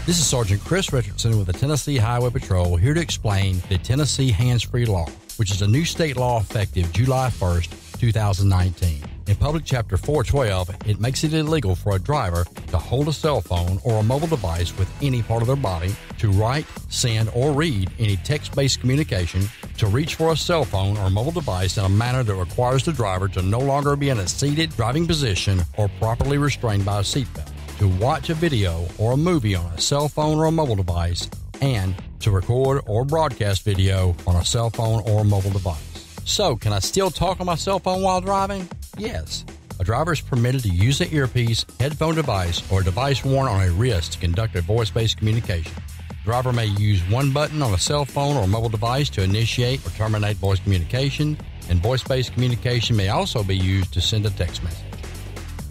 This is Sergeant Chris Richardson with the Tennessee Highway Patrol, here to explain the Tennessee Hands-Free Law, which is a new state law effective July 1st, 2019. In Public Chapter 412, it makes it illegal for a driver to hold a cell phone or a mobile device with any part of their body, to write, send, or read any text-based communication, to reach for a cell phone or mobile device in a manner that requires the driver to no longer be in a seated driving position or properly restrained by a seatbelt, to watch a video or a movie on a cell phone or a mobile device, and to record or broadcast video on a cell phone or mobile device. So, can I still talk on my cell phone while driving? Yes. A driver is permitted to use an earpiece, headphone device, or a device worn on a wrist to conduct a voice-based communication. The driver may use one button on a cell phone or mobile device to initiate or terminate voice communication, and voice-based communication may also be used to send a text message.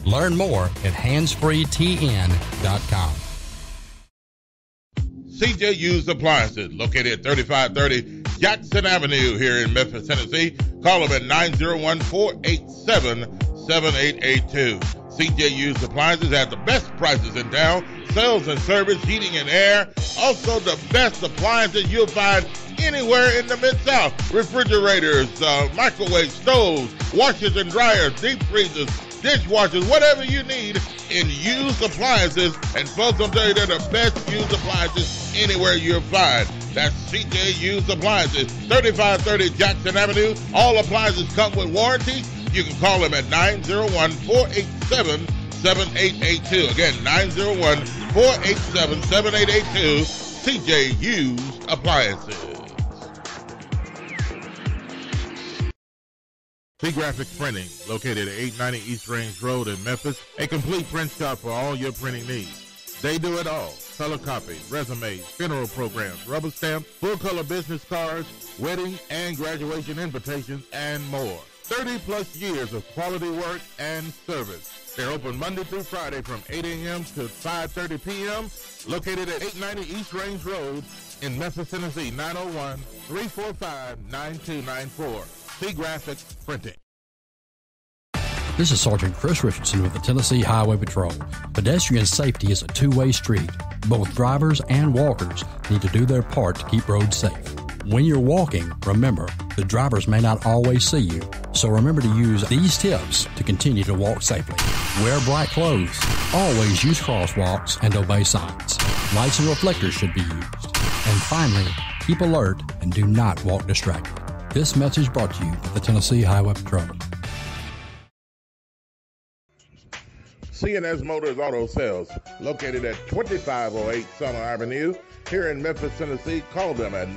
Learn more at handsfreetn.com. CJ Used Appliances, located at 3530 Jackson Avenue here in Memphis, Tennessee. Call them at 901-487-7882. CJ Used Appliances has the best prices in town. Sales and service, heating and air. Also the best appliances you'll find anywhere in the Mid-South. Refrigerators, microwave stoves, washers and dryers, deep freezers, dishwashers, whatever you need in used appliances. And folks, I'll tell you, they're the best used appliances anywhere you'll find. That's CJ Used Appliances, 3530 Jackson Avenue. All appliances come with warranty. You can call them at 901-487-7882. Again, 901-487-7882. CJ Used Appliances. Graphics Printing, located at 890 East Range Road in Memphis, a complete print shop for all your printing needs. They do it all: color copies, resumes, funeral programs, rubber stamps, full-color business cards, wedding and graduation invitations, and more. 30-plus years of quality work and service. They're open Monday through Friday from 8 a.m. to 5:30 p.m., located at 890 East Range Road in Memphis, Tennessee, 901-345-9294. Graphics Printing. This is Sergeant Chris Richardson with the Tennessee Highway Patrol. Pedestrian safety is a two-way street. Both drivers and walkers need to do their part to keep roads safe. When you're walking, remember, the drivers may not always see you, so remember to use these tips to continue to walk safely. Wear bright clothes. Always use crosswalks and obey signs. Lights and reflectors should be used. And finally, keep alert and do not walk distracted. This message brought to you by the Tennessee Highway Patrol. C&S Motors Auto Sales, located at 2508 Summer Avenue here in Memphis, Tennessee. Call them at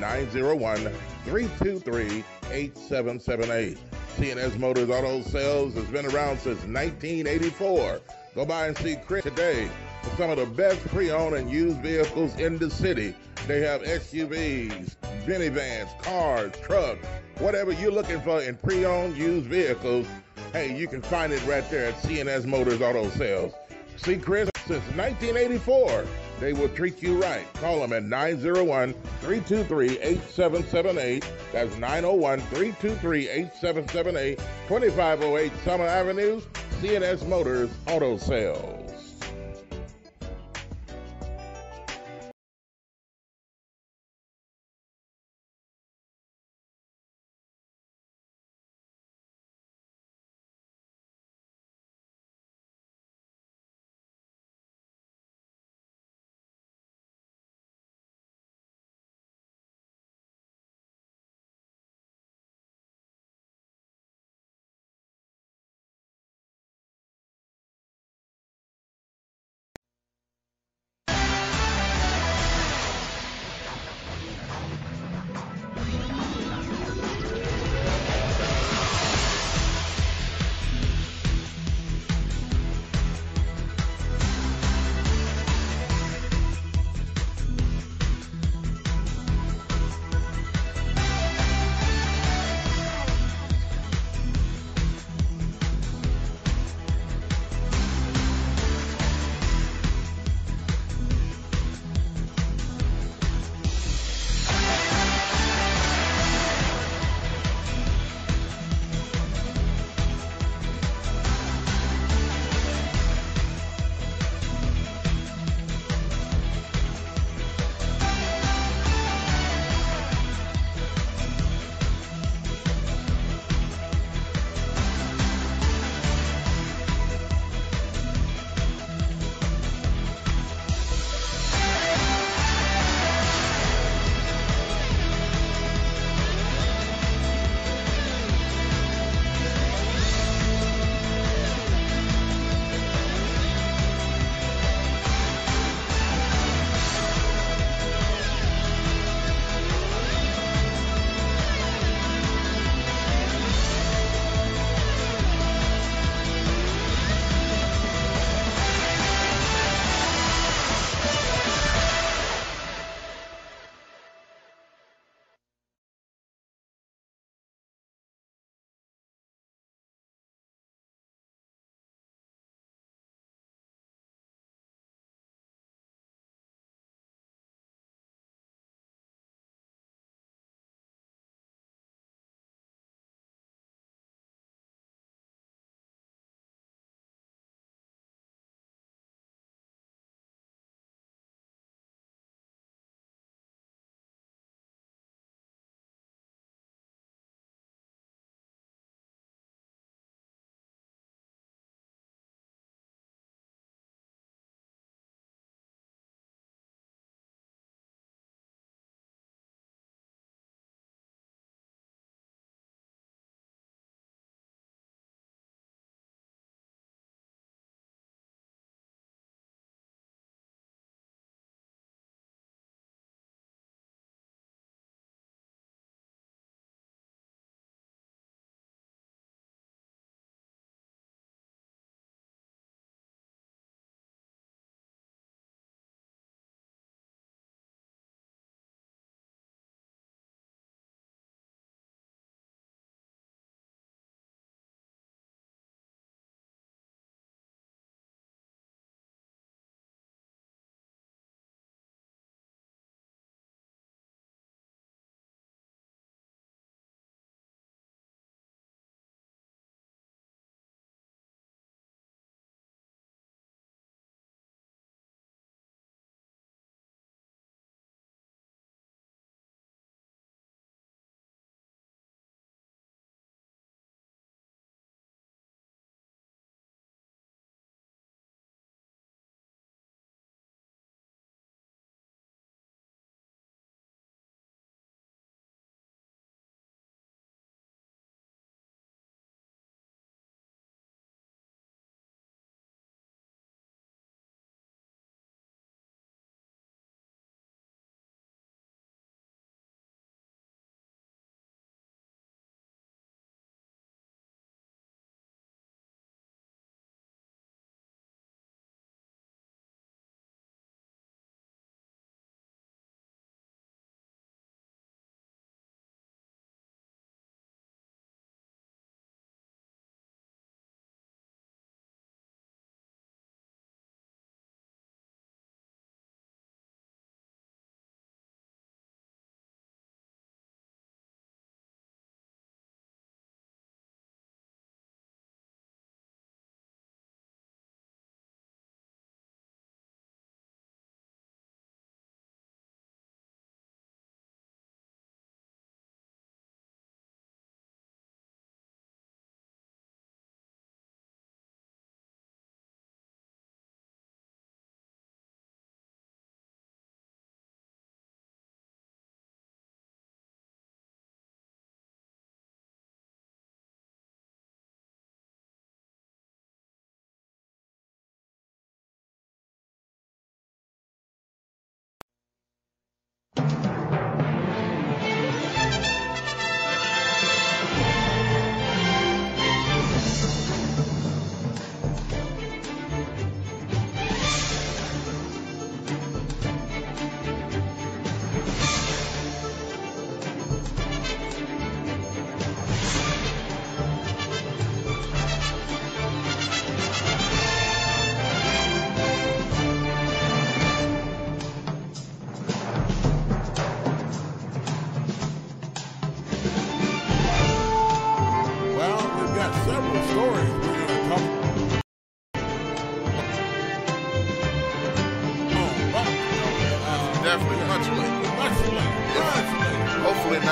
901-323-8778. C&S Motors Auto Sales has been around since 1984. Go by and see Chris today for some of the best pre-owned and used vehicles in the city. They have SUVs, minivans, cars, trucks, whatever you're looking for in pre-owned used vehicles. Hey, you can find it right there at C&S Motors Auto Sales. See Chris since 1984. They will treat you right. Call them at 901-323-8778. That's 901-323-8778, 2508 Summer Avenue, C&S Motors Auto Sales.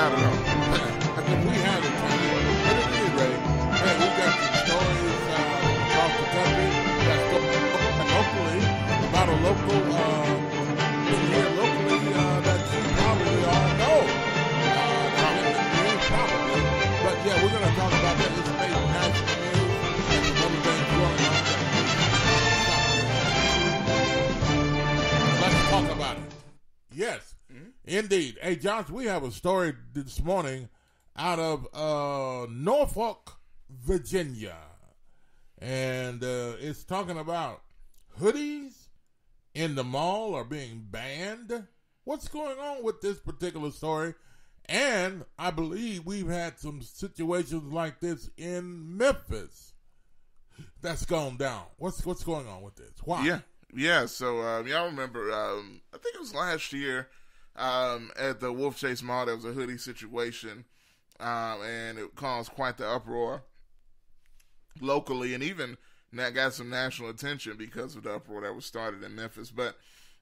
Not at all. We had a time. But at any rate, hey, we got some stories across the country that's going on locally about a local thing here locally that you probably all know. Probably. But yeah, we're going to talk about that. It's made national news and some other things going on. Let's talk about it. Yes, indeed. Hey, Josh, we have a story this morning out of Norfolk, Virginia. And it's talking about hoodies in the mall are being banned. What's going on with this particular story? And I believe we've had some situations like this in Memphis that's gone down. What's going on with this? Why? Yeah. So y'all remember? I think it was last year at the Wolf Chase Mall. There was a hoodie situation, and it caused quite the uproar locally, and even that got some national attention because of the uproar that was started in Memphis. But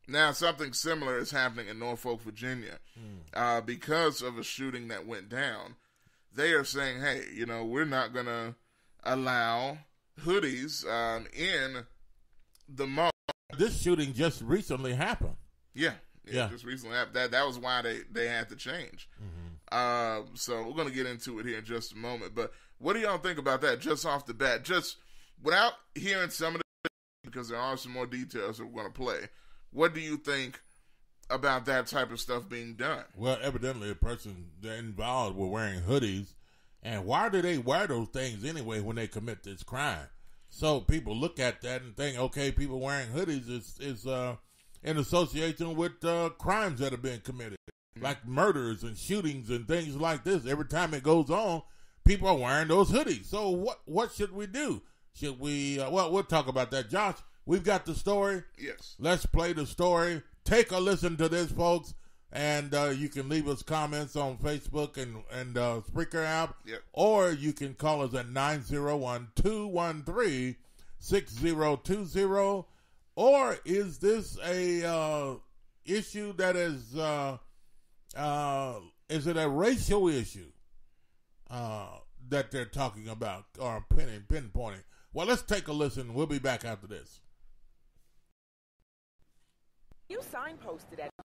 now something similar is happening in Norfolk, Virginia, because of a shooting that went down. They are saying, hey, we're not going to allow hoodies in the mall. This shooting just recently happened. Yeah, just recently happened. That was why they had to change. So we're going to get into it here in just a moment. But what do y'all think about that just off the bat? Just without hearing some of the, because there are some more details that we're going to play. What do you think about that type of stuff being done? Well, evidently a person involved were wearing hoodies. And why do they wear those things anyway when they commit this crime? So people look at that and think, okay, people wearing hoodies is in association with crimes that have been committed, like murders and shootings and things like this. Every time it goes on, people are wearing those hoodies. So what should we do? Should we, we'll talk about that. Josh, we've got the story. Yes. Let's play the story. Take a listen to this, folks. And you can leave us comments on Facebook and Spreaker app. Yep. Or you can call us at 901-213-6020. Or is this a issue that is it a racial issue that they're talking about or pinpointing? Well, let's take a listen. We'll be back after this. New sign posted at the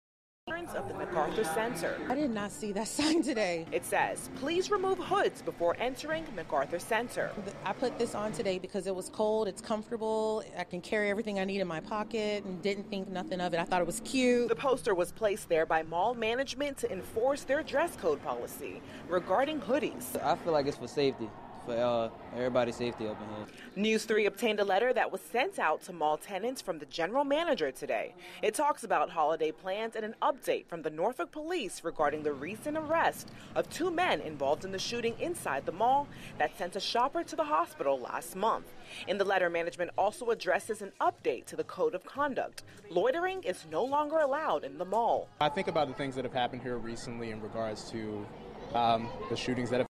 entrance of the MacArthur Center. I did not see that sign today. It says, please remove hoods before entering MacArthur Center. I put this on today because it was cold, it's comfortable, I can carry everything I need in my pocket and didn't think nothing of it. I thought it was cute. The poster was placed there by mall management to enforce their dress code policy regarding hoodies. I feel like it's for safety. For everybody's safety up in here. News 3 obtained a letter that was sent out to mall tenants from the general manager today. It talks about holiday plans and an update from the Norfolk police regarding the recent arrest of 2 men involved in the shooting inside the mall that sent a shopper to the hospital last month. In the letter, management also addresses an update to the code of conduct. Loitering is no longer allowed in the mall. I think about the things that have happened here recently in regards to the shootings that have.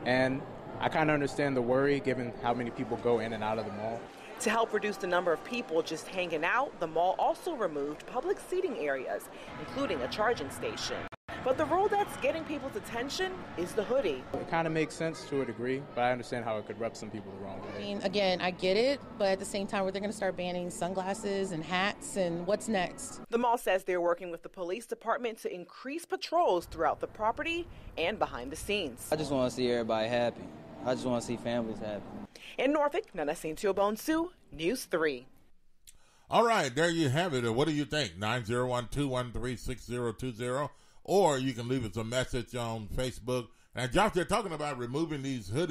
And I kind of understand the worry given how many people go in and out of the mall. To help reduce the number of people just hanging out, the mall also removed public seating areas, including a charging station. But the rule that's getting people's attention is the hoodie. It kind of makes sense to a degree, but I understand how it could rub some people the wrong way. I mean, again, I get it, but at the same time, they're going to start banning sunglasses and hats, and what's next? The mall says they're working with the police department to increase patrols throughout the property and behind the scenes. I just want to see everybody happy. I just want to see families happy. In Norfolk, Nanacintio Bonsu, News 3. All right, there you have it. What do you think? 901-213-6020. Or you can leave us a message on Facebook. And Josh, they're talking about removing these hoodies.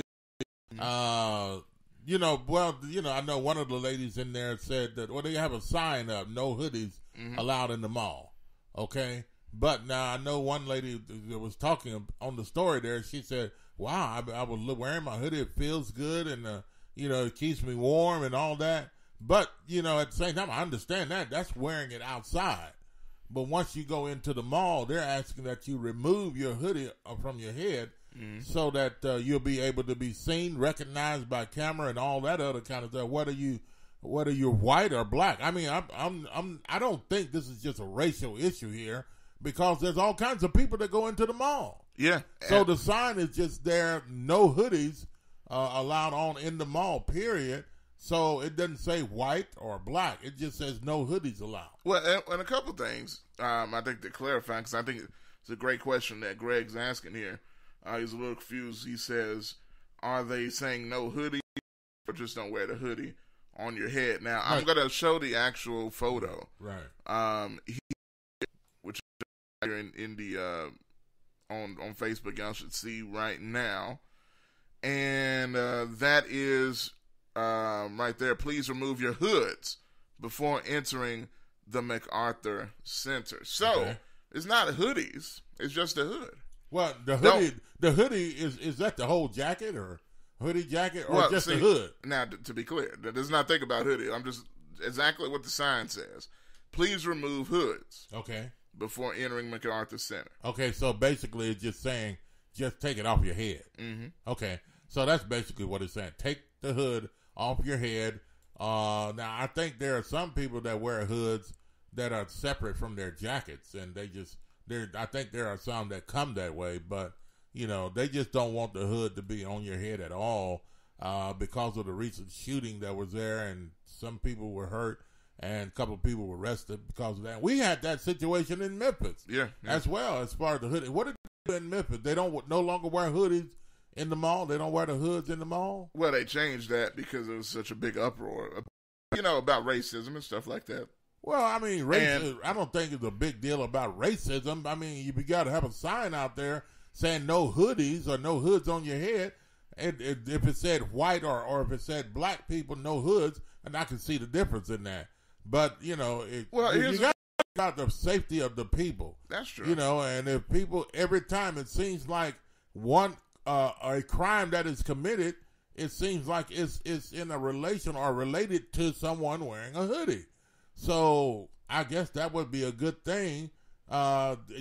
I know one of the ladies in there said that, they have a sign up, no hoodies allowed in the mall. Okay? But now I know one lady that was talking on the story there. She said, wow, I was wearing my hoodie. It feels good and, it keeps me warm and all that. But, at the same time, I understand that. That's wearing it outside. But once you go into the mall, they're asking that you remove your hoodie from your head so that you'll be able to be seen, recognized by camera, and all that other kind of stuff. Whether you're white or black. I mean, I don't think this is just a racial issue here. because there's all kinds of people that go into the mall. Yeah. So the sign is just there, no hoodies allowed on in the mall, period. So it doesn't say white or black. It just says no hoodies allowed. Well, and a couple things I think to clarify, because I think it's a great question that Greg's asking here. He's a little confused. He says, are they saying no hoodie or just don't wear the hoodie on your head? Now, right. I'm going to show the actual photo. Right. Which is here in the on Facebook, y'all should see right now. And that is right there. Please remove your hoods before entering the MacArthur Center. So it's not hoodies; it's just a hood. Well, the hoodie is that the whole jacket or hoodie jacket or just the hood? Now, to be clear, does not think about hoodie. I'm just exactly what the sign says. Please remove hoods. Okay. Before entering MacArthur Center. Okay, so basically it's just saying, just take it off your head. Mm-hmm. Okay, so that's basically what it's saying. Take the hood off your head. Now, I think there are some people that wear hoods that are separate from their jackets, and I think there are some that come that way, but, they just don't want the hood to be on your head at all because of the recent shooting that was there, and some people were hurt. And a couple of people were arrested because of that. We had that situation in Memphis, as well as far as the hoodie. What did they do in Memphis? They don't no longer wear hoodies in the mall. They don't wear the hoods in the mall. Well, they changed that because there was such a big uproar, about racism and stuff like that. Well, I mean, racism. I don't think it's a big deal about racism. I mean, you got to have a sign out there saying no hoodies or no hoods on your head. And if it said white or if it said black people, no hoods, and I can see the difference in that. But, you got about the safety of the people. That's true. And if people, every time it seems like a crime that is committed, it seems like it's in a relation or related to someone wearing a hoodie. So I guess that would be a good thing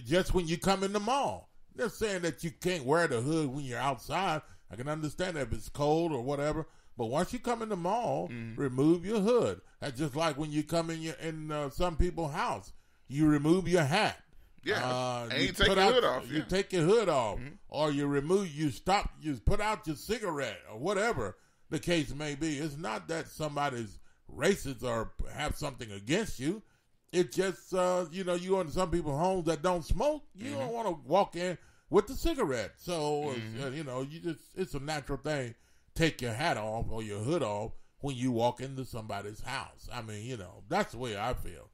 just when you come in the mall. They're saying that you can't wear the hood when you're outside. I can understand that if it's cold or whatever. But once you come in the mall, remove your hood. That's just like when you come in some people's house. You remove your hat. Yeah, and you take your hood off. You take your hood off. Or you put out your cigarette or whatever the case may be. It's not that somebody's racist or have something against you. It's just, you in some people's homes that don't smoke. You don't want to walk in with the cigarette. So, it's a natural thing. Take your hat off or your hood off when you walk into somebody's house. I mean, that's the way I feel.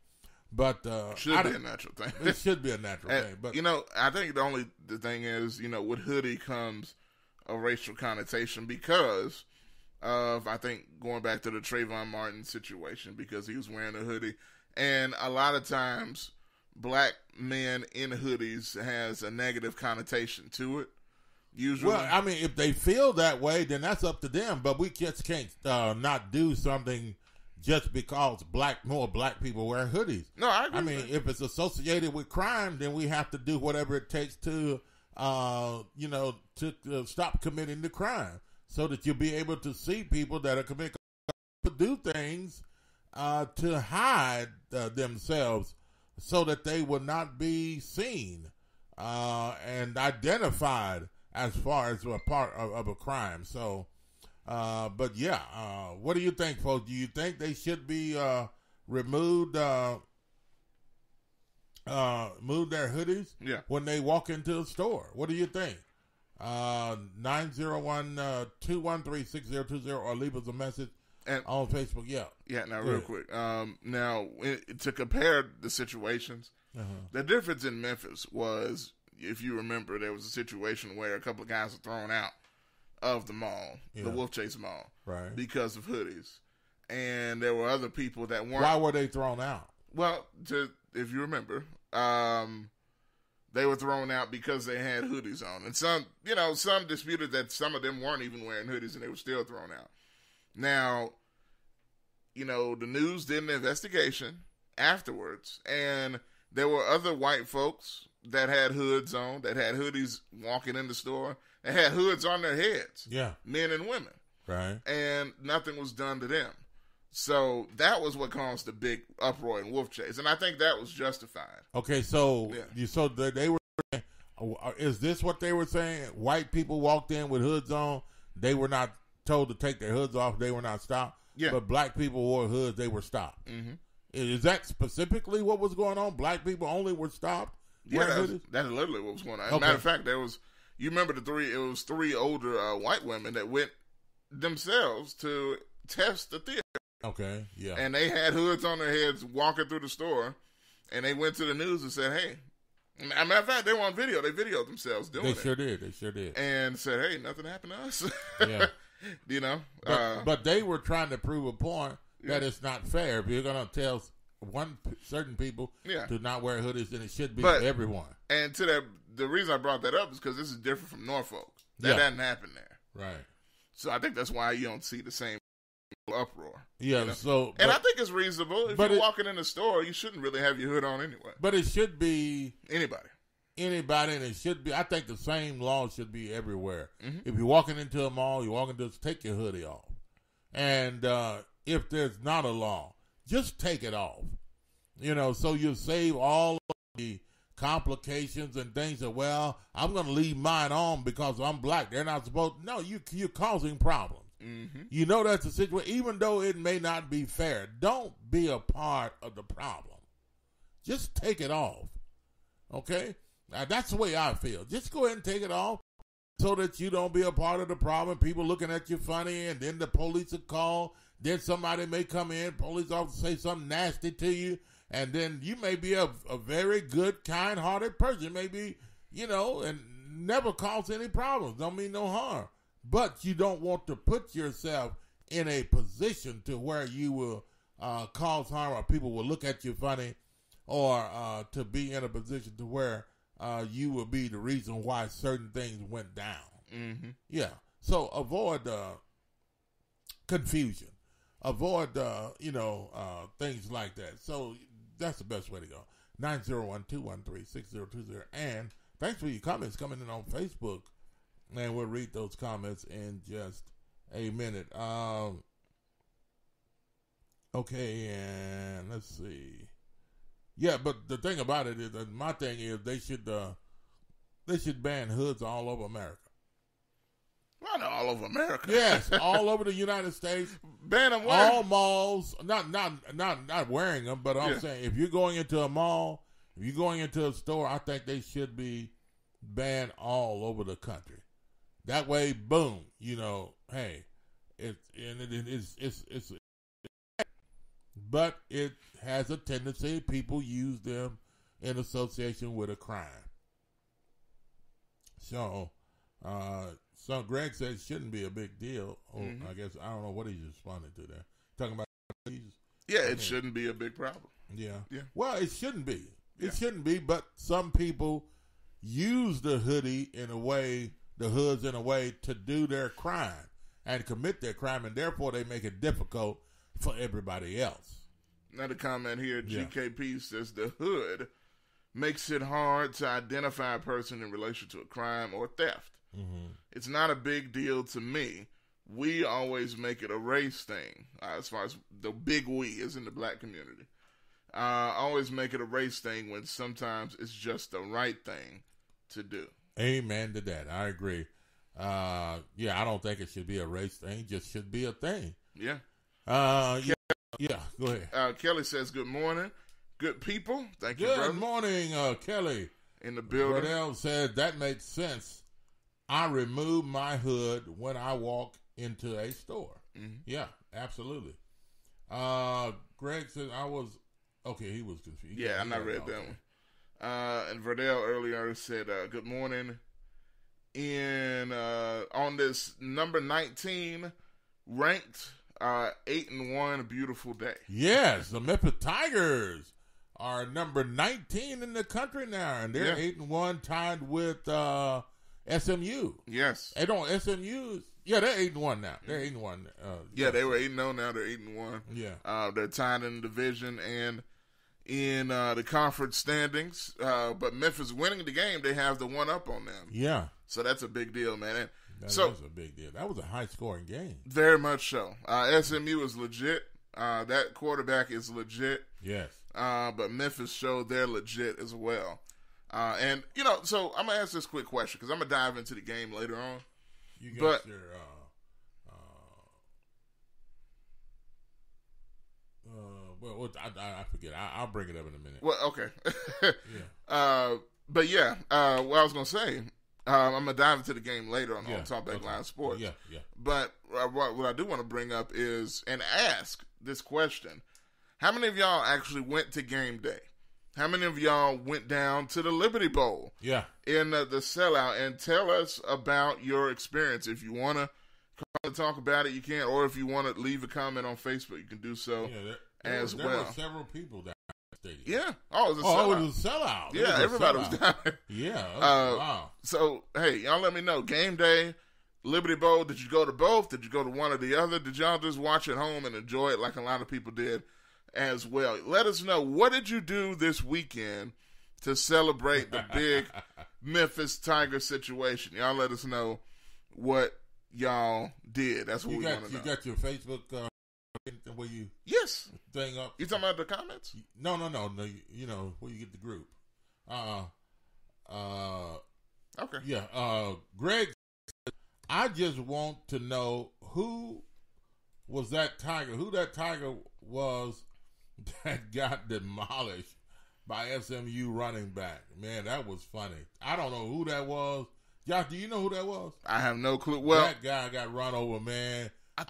But should be a natural thing. It should be a natural thing. But I think the thing is, with hoodie comes a racial connotation because of, I think, going back to the Trayvon Martin situation, because he was wearing a hoodie, and a lot of times black men in hoodies has a negative connotation to it. Usually. Well, I mean, if they feel that way, then that's up to them. But we just can't not do something just because more black people wear hoodies. No, I agree. I mean, if it's associated with crime, then we have to do whatever it takes to, to stop committing the crime, so that you'll be able to see people that are committing to do things to hide themselves, so that they will not be seen and identified as far as a part of a crime. So, but yeah, what do you think, folks? Do you think they should be move their hoodies when they walk into the store? What do you think? 901-213-6020 or leave us a message on Facebook. Yeah, now real quick. Now, to compare the situations, the difference in Memphis was, if you remember, there was a situation where a couple of guys were thrown out of the mall, the Wolf Chase Mall, because of hoodies. And there were other people that weren't. Why were they thrown out? Well, if you remember, they were thrown out because they had hoodies on. And some disputed that some of them weren't even wearing hoodies and they were still thrown out. Now, the news did an investigation afterwards, and there were other white folks that had hoods on, that had hoodies walking in the store, and had hoods on their heads. Yeah. Men and women. Right. And nothing was done to them. So that was what caused the big uproar in Wolf Chase, and I think that was justified. Okay, so Yeah. they were. Is this what they were saying? White people walked in with hoods on. They were not told to take their hoods off. They were not stopped. Yeah. But black people wore hoods. They were stopped. Mm-hmm. Is that specifically what was going on? Black people only were stopped? Yeah, that's literally what was going on. As a matter of fact, you remember it was three older white women that went themselves to test the theater. Okay, yeah. And they had hoods on their heads walking through the store, and they went to the news and said, hey, as a matter of fact, they were on video. They videoed themselves doing it. They sure did. And said, hey, nothing happened to us. Yeah. You know? But they were trying to prove a point that it's not fair. If you're going to tell certain people to not wear hoodies, then it should be for everyone. And to that, the reason I brought that up is because this is different from Norfolk. That hadn't happened there. Right. So I think that's why you don't see the same uproar. Yeah, you know? so... And I think it's reasonable. If you're walking in the store, you shouldn't really have your hood on anyway. But it should be... Anybody, and it should be... I think the same law should be everywhere. Mm-hmm. If you're walking into a mall, take your hoodie off. And if there's not a law, just take it off. You know, so you save all of the complications and things that, well, I'm going to leave mine on because I'm black. They're not supposed... No, you're causing problems. Mm-hmm. You know that's the situation. Even though it may not be fair, don't be a part of the problem. Just take it off. Okay? Now, that's the way I feel. Just go ahead and take it off so that you don't be a part of the problem. People looking at you funny, and then the police will call. Then somebody may come in, police officer say something nasty to you, and then you may be a very good, kind-hearted person. Maybe, you know, and never cause any problems. Don't mean no harm. But you don't want to put yourself in a position to where you will cause harm or people will look at you funny, or to be in a position to where you will be the reason why certain things went down. Mm-hmm. Yeah. So avoid confusion. Avoid, things like that. So that's the best way to go. 901-213-6020. And thanks for your comments coming in on Facebook. And we'll read those comments in just a minute. Okay, and let's see. Yeah, but the thing about it is, my thing is, they should ban hoods all over America. Not all over America. Yes, all over the United States. Ban them where? All malls, not wearing them, but I'm saying if you're going into a mall, if you're going into a store, I think they should be banned all over the country. That way, boom, you know, hey, but it has a tendency, people use them in association with a crime. So, Greg said it shouldn't be a big deal. I guess, I don't know what he's responding to there. Talking about it shouldn't be a big problem. Yeah. Yeah. Well, it shouldn't be. It shouldn't be, but some people use the hoods in a way to do their crime and commit their crime, and therefore they make it difficult for everybody else. Another comment here, GKP says the hood makes it hard to identify a person in relation to a crime or theft. Mm-hmm. It's not a big deal to me. We always make it a race thing, as far as the big we is in the black community. Always make it a race thing when sometimes it's just the right thing to do. Amen to that. I agree. I don't think it should be a race thing. It just should be a thing. Yeah. Go ahead. Kelly says, good morning. Good people. Thank you, Good brother. morning, Kelly. In the building. Bradell says, that makes sense. I remove my hood when I walk into a store. Mm-hmm. Yeah, absolutely. Greg says, he was confused. Yeah, I read that one. And Verdell earlier said, good morning. On this number 19 ranked 8-1 beautiful day. Yes, the Memphis Tigers are number 19 in the country now, and they're 8-1, tied with SMU. Yes. They don't SMU's. Yeah, they're 8-1 now. They're 8-1. They were 8-0. Now they're 8-1. Yeah. They're tied in the division and in the conference standings. But Memphis winning the game, they have the one up on them. Yeah. So that's a big deal, man. That was a big deal. That was a high-scoring game. Very much so. SMU is legit. That quarterback is legit. Yes. But Memphis showed they're legit as well. And, so I'm going to ask this quick question because I'm going to dive into the game later on. You got your... I forget. I'll bring it up in a minute. Well, okay. Yeah. But yeah, what I was going to say, I'm going to dive into the game later on TalkBack Live Sports. Yeah. But what I do want to bring up is, and ask this question, how many of y'all actually went to game day? How many of y'all went down to the Liberty Bowl? Yeah. In the sellout, and tell us about your experience. If you want to call and talk about it, you can, or if you want to leave a comment on Facebook, you can do so there well. were several people down at the stadium. Yeah. Oh, it was a sellout. It was a sellout. Yeah, everybody was down there. Yeah. Wow. So, hey, y'all let me know. Game day, Liberty Bowl, did you go to both? Did you go to one or the other? Did y'all just watch at home and enjoy it like a lot of people did as well? Let us know. What did you do this weekend to celebrate the big Memphis Tiger situation? Y'all let us know what y'all did. That's what we want to know. You got your Facebook where you thing up? You talking about the comments? No. You know where you get the group. Okay. Yeah. Greg, I just want to know who was that Tiger? Who that Tiger was that got demolished by SMU running back? Man, that was funny. I don't know who that was. Josh, do you know who that was? I have no clue. Well, that guy got run over, man. I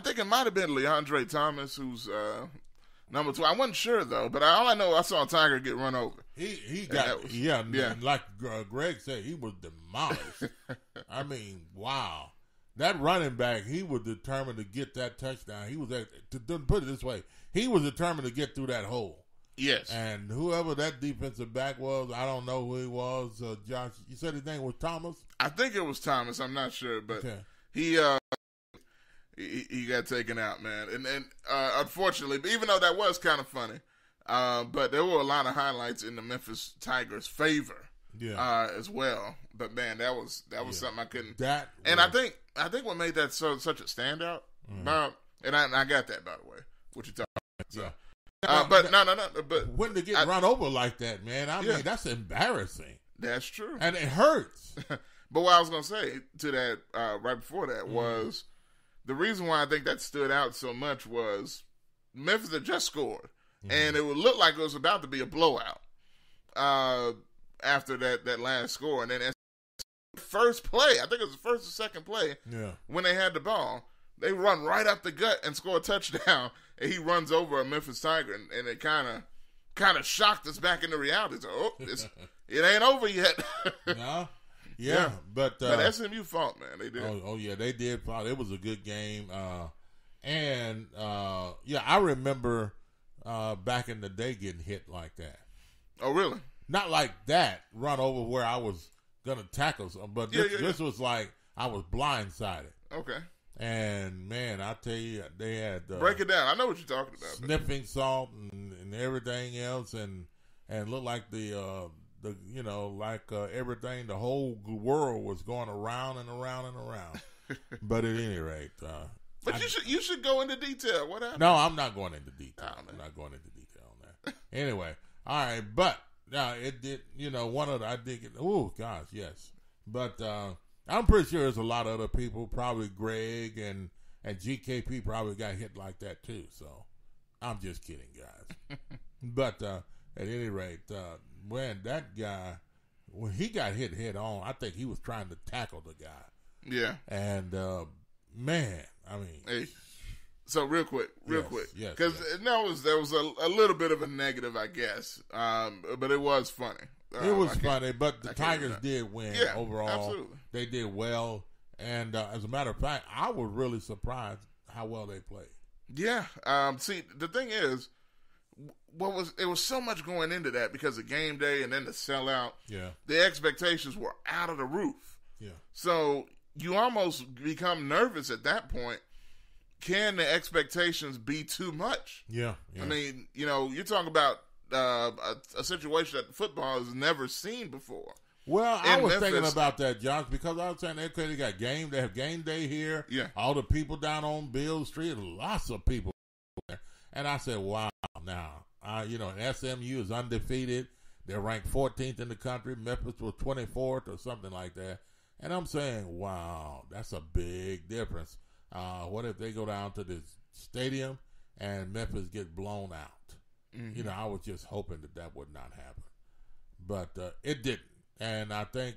think it might have been Leandre Thomas, who's number 2. I wasn't sure though, but all I know, I saw Tiger get run over. He got like Greg said, he was demolished. I mean, wow. That running back, he was determined to get that touchdown. He was to put it this way, he was determined to get through that hole. Yes. And whoever that defensive back was, I don't know who he was. Josh, you said his name was Thomas? I think it was Thomas. I'm not sure, but he got taken out, man. And unfortunately, even though that was kind of funny, but there were a lot of highlights in the Memphis Tigers' favor as well. But man, that was something I couldn't. I think what made that such a standout, Bob, and I got that, by the way, what you talking about. So. But when to get run over like that, man, I mean, that's embarrassing. That's true. And it hurts. But what I was going to say to that right before that was the reason why I think that stood out so much was Memphis had just scored, and it would look like it was about to be a blowout after that last score. And then first play, I think it was the first or second play, when they had the ball, they run right up the gut and score a touchdown. And he runs over a Memphis Tiger, and it kind of shocked us back into reality. So, it ain't over yet. No, but SMU fought, man. They did. Oh yeah, they did fight. It was a good game, I remember back in the day getting hit like that. Oh really? Not like that, run over where I was gonna tackle something, but this was like I was blindsided. Okay. And man, I tell you, they had break it down. I know what you're talking about. Sniffing salt and everything else, and looked like everything, the whole world was going around and around and around. But at any rate, but you should go into detail. What happened? No, I'm not going into detail. I'm not going into detail on that. Anyway, all right, but it did. I did get. Oh gosh, yes, but. I'm pretty sure there's a lot of other people, probably Greg and GKP probably got hit like that too. So I'm just kidding, guys. But at any rate, when that guy, when he got hit head on, I think he was trying to tackle the guy. Yeah. And man, I mean. Hey. So real quick, yes, because there was a little bit of a negative, I guess, but it was funny. It was funny, but the Tigers did win overall. Absolutely. They did well, and as a matter of fact, I was really surprised how well they played. Yeah. See, the thing is, it was so much going into that because of game day and then the sellout. Yeah. The expectations were out of the roof. Yeah. So you almost become nervous at that point. Can the expectations be too much? Yeah. I mean, you're talking about a situation that football has never seen before. Well, I was thinking about that, Josh, because I was saying they have game day here. Yeah. All the people down on Bill Street, lots of people there. And I said, wow, now, SMU is undefeated. They're ranked 14th in the country. Memphis was 24th or something like that. And I'm saying, wow, that's a big difference. What if they go down to the stadium and Memphis get blown out? Mm-hmm. I was just hoping that would not happen. But it didn't. And I think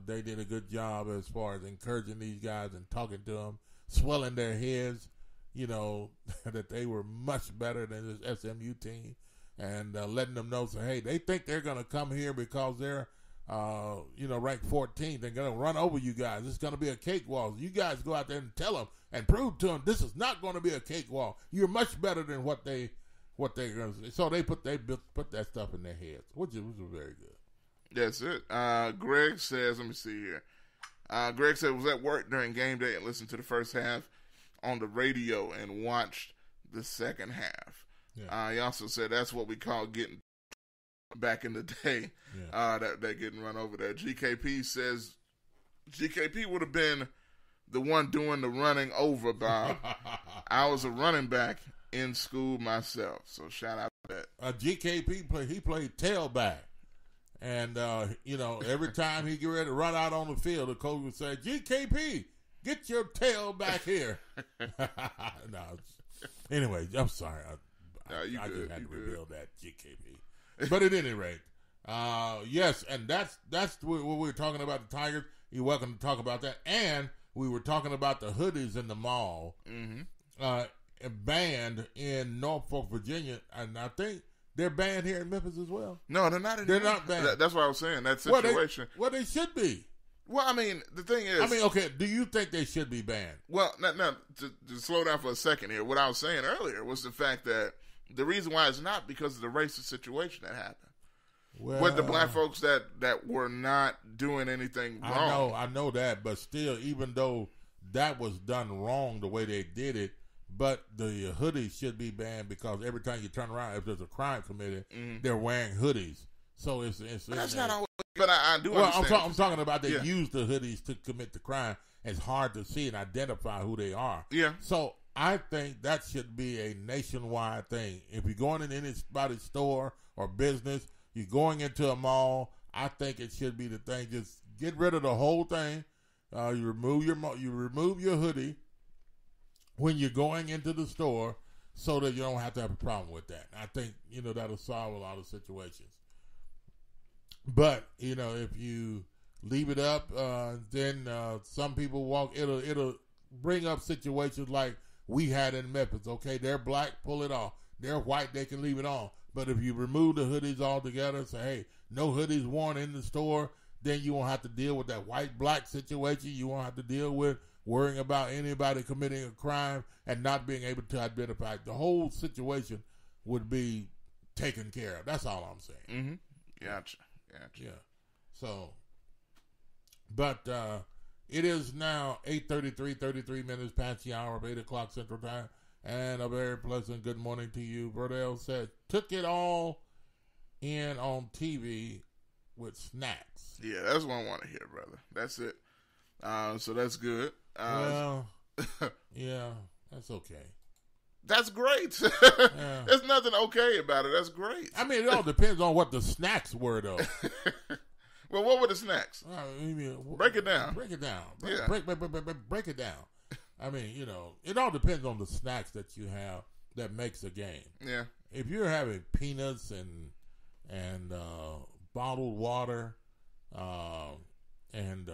they did a good job as far as encouraging these guys and talking to them, swelling their heads, that they were much better than this SMU team, and letting them know, hey, they think they're going to come here because they're, ranked 14th. They're going to run over you guys. It's going to be a cakewalk. You guys go out there and tell them and prove to them this is not going to be a cakewalk. You're much better than what they're going to say. So they put that stuff in their heads, which was very good. That's it. Greg says, let me see here. Greg said, was at work during game day and listened to the first half on the radio and watched the second half. Yeah. He also said that's what we call getting back in the day. Yeah. That getting run over there. GKP says GKP would have been the one doing the running over, Bob. I was a running back in school myself, so shout out to that. GKP played tailback. And, every time he get ready to run out on the field, the coach would say, GKP, get your tail back here. No. Anyway, I'm sorry. I just had to reveal that, GKP. But at any rate, yes, and that's what we were talking about, the Tigers. You're welcome to talk about that. And we were talking about the hoodies in the mall, banned in Norfolk, Virginia, and I think they're banned here in Memphis as well. No, they're not. They're not banned. That's what I was saying. That situation. Well, they should be. Well, I mean, the thing is. Okay. Do you think they should be banned? Well, now to slow down for a second here. What I was saying earlier was the fact that the reason why it's not because of the racist situation that happened with the black folks that were not doing anything wrong. I know that, but still, even though that was done wrong the way they did it. But the hoodies should be banned because every time you turn around, if there's a crime committed, they're wearing hoodies. So it's that's not always. But I do. Well, I'm talking about they use the hoodies to commit the crime. It's hard to see and identify who they are. Yeah. So I think that should be a nationwide thing. If you're going in anybody's store or business, you're going into a mall, I think it should be the thing. Just get rid of the whole thing. You remove your hoodie when you're going into the store so that you don't have to have a problem with that. I think, that'll solve a lot of situations. But, if you leave it up, then some people it'll bring up situations like we had in Memphis. Okay, they're black, pull it off. They're white, they can leave it on. But if you remove the hoodies altogether, say, hey, no hoodies worn in the store, then you won't have to deal with that white-black situation. You won't have to deal with worrying about anybody committing a crime and not being able to identify. The whole situation would be taken care of. That's all I'm saying. Mm-hmm. Gotcha. Yeah. So, but it is now 8:33, 33 minutes past the hour of 8 o'clock Central Time, and a very pleasant good morning to you. Verdell said, took it all in on TV with snacks. Yeah, that's what I want to hear, brother. That's it. So that's good. Yeah, that's okay. That's great. There's nothing okay about it. That's great. I mean, it all depends on what the snacks were, though. Well, what were the snacks? Break it down. Break it down. Break it down. I mean, it all depends on the snacks that you have that makes a game. Yeah. If you're having peanuts and bottled water, and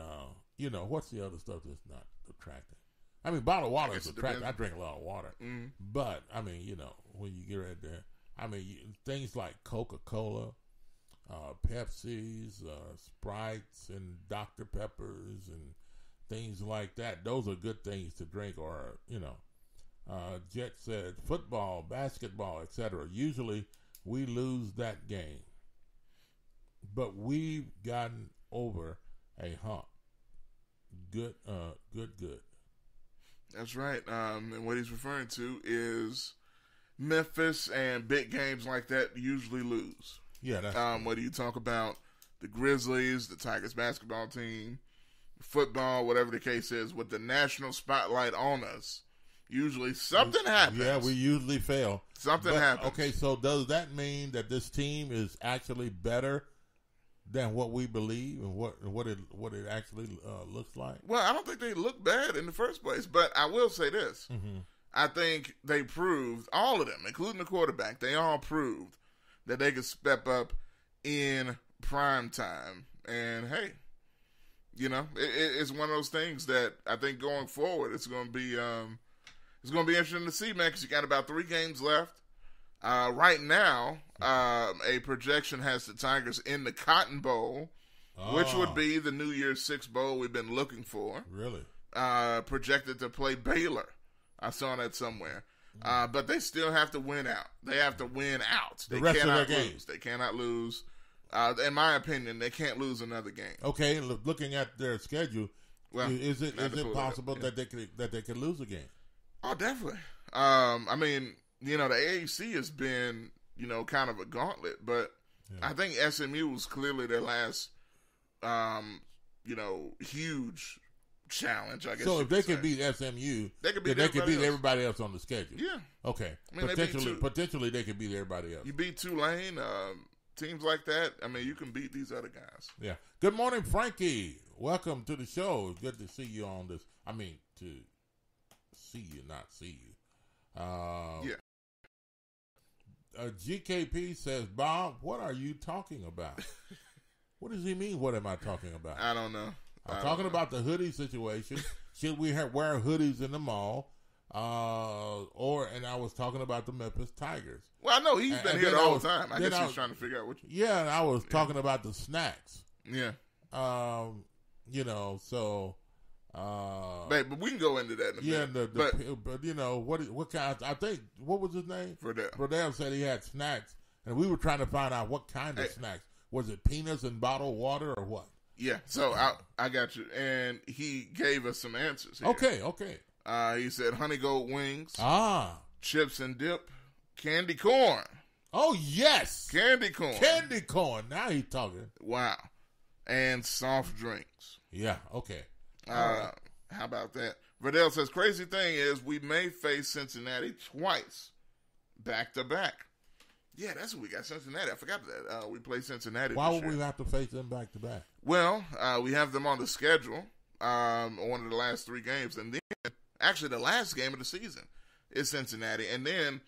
what's the other stuff that's not attractive? I mean, bottled water is attractive. I drink a lot of water. Mm-hmm. But, I mean, when you get right there, I mean, things like Coca-Cola, Pepsis, Sprites, and Dr. Peppers, and things like that, those are good things to drink. Or, Jet said football, basketball, etc. Usually, we lose that game. But we've gotten over a hump. Good. That's right. And what he's referring to is Memphis and big games like that usually lose. Yeah. That's whether you talk about the Grizzlies, the Tigers basketball team, football, whatever the case is, with the national spotlight on us, Usually something happens. Yeah, we usually fail. Something happens. Okay, so does that mean that this team is actually better than what we believe and what it actually looks like? Well, I don't think they look bad in the first place, but I will say this. Mm-hmm. I think they proved, all of them, including the quarterback, they all proved that they could step up in prime time. And, hey, you know, it's one of those things that I think going forward it's going to be interesting to see, man, because you got about 3 games left. Right now, a projection has the Tigers in the Cotton Bowl, which would be the New Year's Six Bowl we've been looking for. Really? Projected to play Baylor. I saw that somewhere. But they still have to win out. They have to win out. The rest of their lose. games. They cannot lose. In my opinion, they can't lose another game. Okay, looking at their schedule, well, is it possible that they could lose a game? Oh, definitely. I mean, you know, the AAC has been, you know, kind of a gauntlet, but I think SMU was clearly their last, you know, huge challenge, I guess. So if they could beat SMU, they could beat everybody else on the schedule. Yeah. Okay. I mean, potentially they could beat everybody else. You beat Tulane, teams like that. I mean, you can beat these other guys. Yeah. Good morning, Frankie. Welcome to the show. It's good to see you on this. I mean, to see you, not see you. GKP says, Bob, what are you talking about? What does he mean? What am I talking about? I don't know. I'm talking about the hoodie situation. Should we wear hoodies in the mall? And I was talking about the Memphis Tigers. Well, I know he's been here the whole time. I guess he's trying to figure out what you... Yeah, and I was talking about the snacks. Yeah. You know, so... but we can go into that in a minute. But you know, what kind... I think, what was his name? Verdell said he had snacks, and we were trying to find out what kind of snacks. Was it peanuts and bottled water or what? Yeah, so I got you. And he gave us some answers here. Okay. He said honey gold wings. Chips and dip. Candy corn. Oh, yes. Candy corn. Candy corn. Now he's talking. Wow. And soft drinks. Yeah, okay. How about that? Verdell says, crazy thing is we may face Cincinnati twice back to back. Yeah, that's what we got, Cincinnati. I forgot that. We play Cincinnati. Why would we have to face them back to back? Well, we have them on the schedule, one of the last 3 games. And then, actually, the last game of the season is Cincinnati. And then,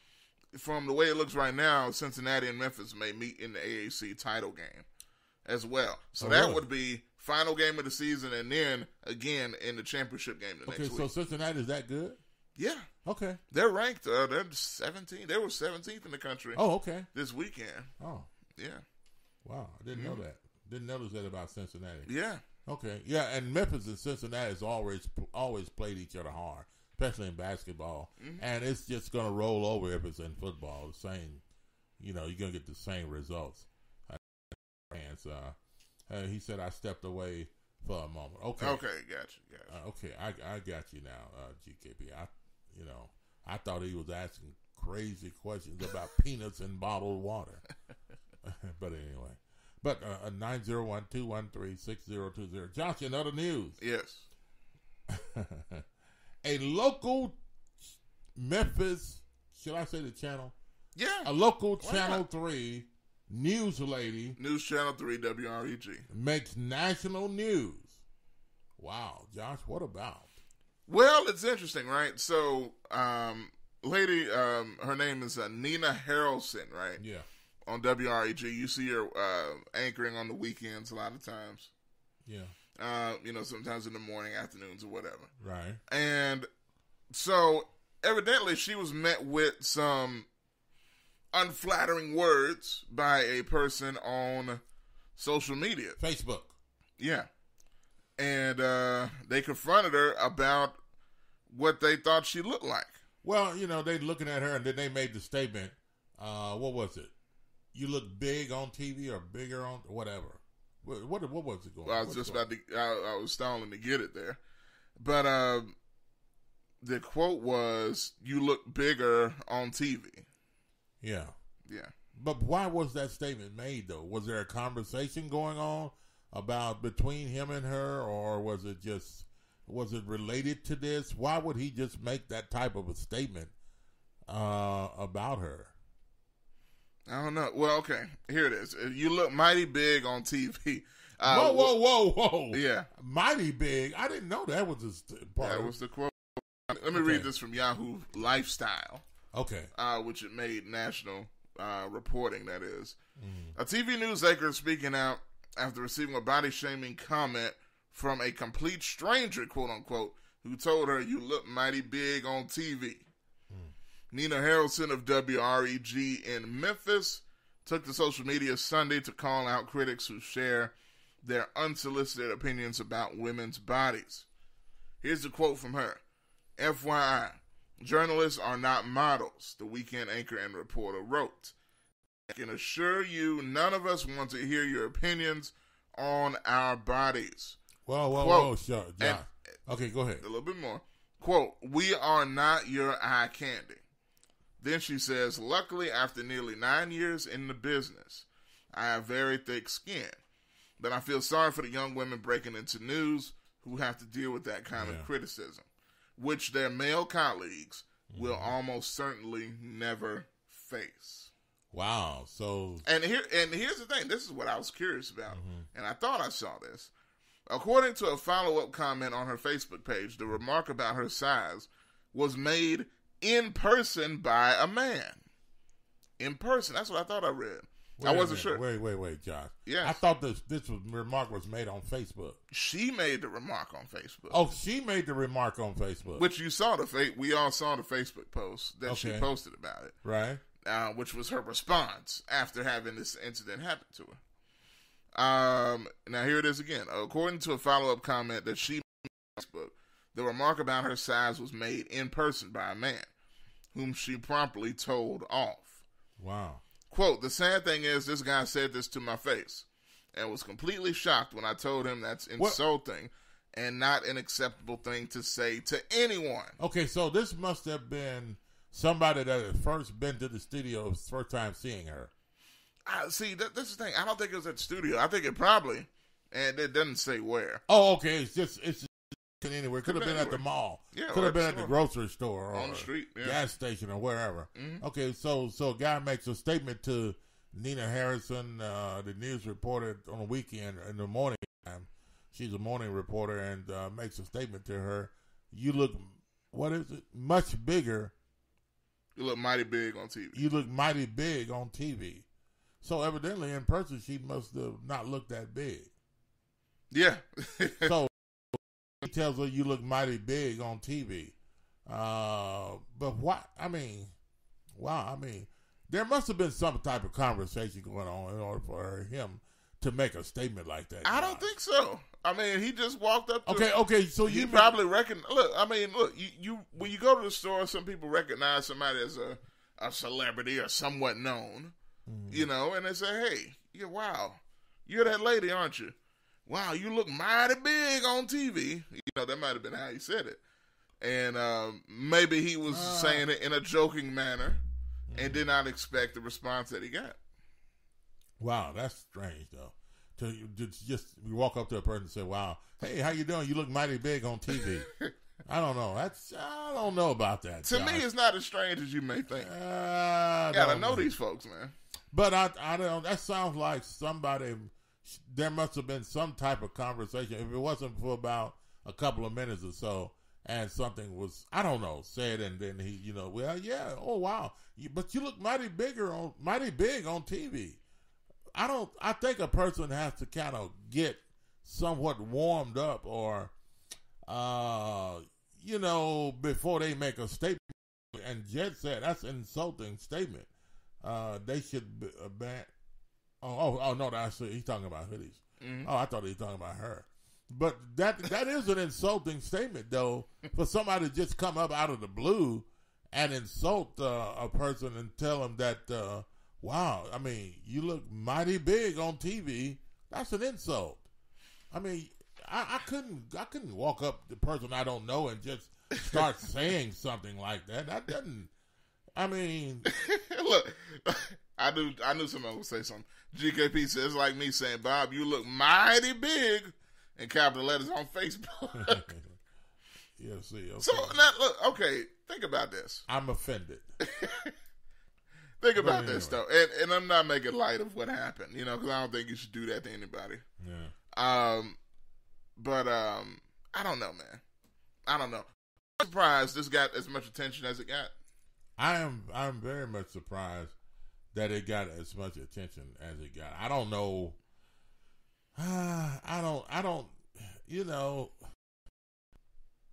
from the way it looks right now, Cincinnati and Memphis may meet in the AAC title game as well. So that would be final game of the season and then, again, in the championship game the next week. Okay, so Cincinnati is that good? Yeah. Okay. They're ranked. They're 17. They were 17th in the country. Oh, okay. This weekend. Oh. Yeah. Wow. I didn't know that. Didn't notice that about Cincinnati. Yeah. Okay. Yeah, and Memphis and Cincinnati has always played each other hard, especially in basketball. Mm-hmm. And it's just going to roll over if it's in football. The same, you know, you're going to get the same results. And he said I stepped away for a moment. Okay. Okay, gotcha. Okay, I got you now, GKP. I thought he was asking crazy questions about peanuts and bottled water. But anyway. But 901-213-6020. Josh, in other news. Yes. A local Memphis, should I say the channel? Yeah. A local Channel 3 news lady. News Channel 3, WREG. Makes national news. Wow. Josh, what about? Well, it's interesting, right? So, lady, her name is Nina Harrelson, right? Yeah. On WREG. You see her anchoring on the weekends a lot of times. Yeah. You know, sometimes in the morning, afternoons, or whatever. Right. And so, evidently, she was met with some unflattering words by a person on social media. Facebook. Yeah. And they confronted her about what they thought she looked like. Well, you know, they looking at her and then they made the statement, what was it? You look big on TV or bigger on whatever. What was it going? Well, I was just about to. I was stalling to get it there, but the quote was, "You look bigger on TV." Yeah. Yeah. But why was that statement made though? Was there a conversation going on about between him and her, or was it just Was it related to this? Why would he just make that type of a statement about her? I don't know. Well, okay. Here it is. You look mighty big on TV. Whoa. Yeah. Mighty big. I didn't know that was his part. That was the quote. Let me read this from Yahoo Lifestyle. Okay. Which it made national reporting, that is. A TV news anchor speaking out after receiving a body-shaming comment from a complete stranger, quote-unquote, who told her, you look mighty big on TV. Nina Harrelson of WREG in Memphis took to social media Sunday to call out critics who share their unsolicited opinions about women's bodies. Here's a quote from her. FYI, journalists are not models, the weekend anchor and reporter wrote. I can assure you none of us want to hear your opinions on our bodies. Whoa, sure. Yeah. Okay, go ahead. A little bit more. Quote, we are not your eye candy. Then she says, luckily, after nearly 9 years in the business, I have very thick skin. But I feel sorry for the young women breaking into news who have to deal with that kind of criticism, which their male colleagues will almost certainly never face. Wow. So and here's the thing. This is what I was curious about, and I thought I saw this. According to a follow-up comment on her Facebook page, the remark about her size was made in person by a man. In person. That's what I thought I read. I wasn't sure. Wait, Josh. Yes. I thought this remark was made on Facebook. She made the remark on Facebook. Oh, she made the remark on Facebook. Which you saw we all saw the Facebook post that she posted about it. Right. Which was her response after having this incident happen to her. Now here it is again. According to a follow-up comment that she made on Facebook, the remark about her size was made in person by a man, whom she promptly told off. Wow. Quote, the sad thing is this guy said this to my face and was completely shocked when I told him that's insulting and not an acceptable thing to say to anyone. Okay, so this must have been somebody that had first been to the studio, first time seeing her. See, this is the thing. I don't think it was at the studio. I think it probably, and it doesn't say where. Oh, okay. It's just anywhere. Could have been at the mall. Yeah, could have been at the grocery store or on the street, gas station or wherever. Mm-hmm. Okay, so a guy makes a statement to Nina Harrison, the news reporter, on the weekend in the morning time. She's a morning reporter and makes a statement to her. You look, what is it? Much bigger. You look mighty big on TV. You look mighty big on TV. So evidently in person she must have not looked that big. Yeah. So he tells her you look mighty big on TV. But what? I mean, wow. I mean, there must have been some type of conversation going on in order for him to make a statement like that. I don't think so. I mean, he just walked up to Okay, so you probably reckon. Look, you when you go to the store, some people recognize somebody as a celebrity or somewhat known, you know, and they say, hey, yeah, wow, you're that lady, aren't you? Wow, you look mighty big on TV. You know, that might have been how he said it. And maybe he was saying it in a joking manner and did not expect the response that he got. Wow, that's strange, though. To just walk up to a person and say, wow, hey, how you doing? You look mighty big on TV. I don't know. I don't know about that. To me, it's not as strange as you may think. You gotta know these folks, man. But I don't. That sounds like somebody. There must have been some type of conversation. If it wasn't for about a couple of minutes or so, and something was, I don't know, said, and then he, you know, well, yeah, oh wow, but you look mighty big on TV. I think a person has to kind of get somewhat warmed up, or, you know, before they make a statement. And Jet said that's an insulting statement. They should ban. Oh no! He's talking about hoodies. Mm-hmm. Oh, I thought he was talking about her. But that is an insulting statement, though, for somebody to just come up out of the blue and insult a person and tell them that, wow, I mean, you look mighty big on TV. That's an insult. I mean, I couldn't walk up to the person I don't know and just start saying something like that. That doesn't. I mean, look, I knew somebody would say something. GKP says like me saying, Bob, you look mighty big in capital letters on Facebook. Yeah, see. Okay. So now, look, okay, think about this. I'm offended. Think about this though, and I'm not making light of what happened, because I don't think you should do that to anybody. Yeah. But I don't know, man. I don't know. I'm surprised this got as much attention as it got. I'm very much surprised that it got as much attention as it got. I don't know. I don't.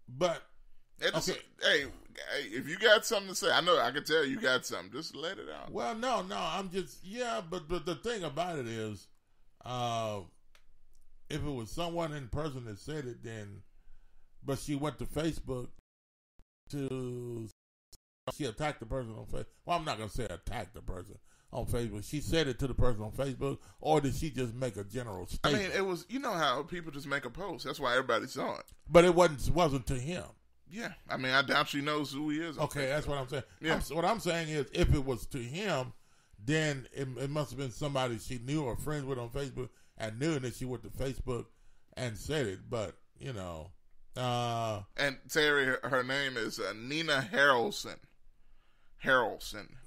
But okay. Hey, if you got something to say, I know I can tell you got something. Just let it out. Well, no, I'm just but the thing about it is, if it was someone in person that said it, then, but she went to Facebook she attacked the person on Facebook. Well, I'm not gonna say attack the person on Facebook. She said it to the person on Facebook, or did she just make a general statement? I mean, it was how people just make a post. That's why everybody saw it. But it wasn't to him. Yeah, I mean, I doubt she knows who he is. Okay, that's what I'm saying. Yeah. What I'm saying is, if it was to him, then it must have been somebody she knew or friends with on Facebook and knew that she went to Facebook and said it. But and Terry, her name is Nina Harrelson.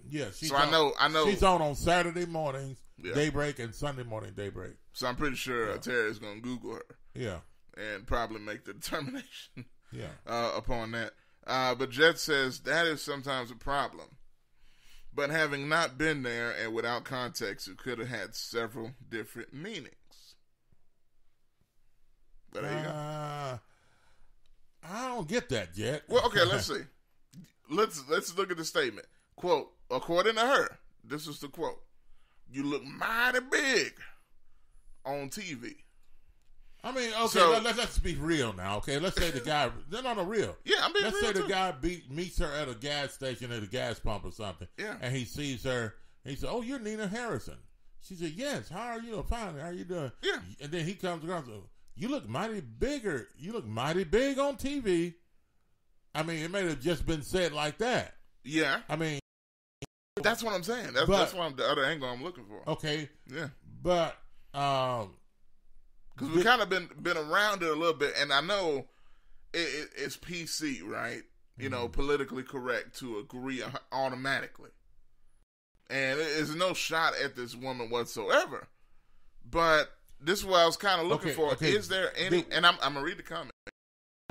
Yeah, so I know she's on Saturday mornings, yeah, Daybreak, and Sunday morning Daybreak. So I'm pretty sure Terry's gonna Google her. Yeah, and probably make the determination. Yeah, upon that. But Jet says that is sometimes a problem. But having not been there and without context, it could have had several different meanings. But there you go. I don't get that, Jet. Well, okay, let's see. Let's look at the statement. Quote, according to her, this is the quote. You look mighty big on TV. I mean, okay, so, let's be real now, okay? Let's say the guy, no, real. Yeah, I'm being Let's real say the too. guy meets her at a gas station at a gas pump or something. Yeah. And he sees her, and he said, oh, you're Nina Harrison. She said, yes, how are you? Fine, how are you doing? Yeah. And then he comes around and says, you look mighty big on TV. I mean, it may have just been said like that. Yeah. I mean. That's what I'm saying. That's why the other angle I'm looking for. Okay. Yeah. But, because we've kind of been around it a little bit, and I know it's PC, right? You know, politically correct to agree automatically. And there's no shot at this woman whatsoever. But this is what I was kind of looking for. Okay. Is there any... And I'm going to read the comment.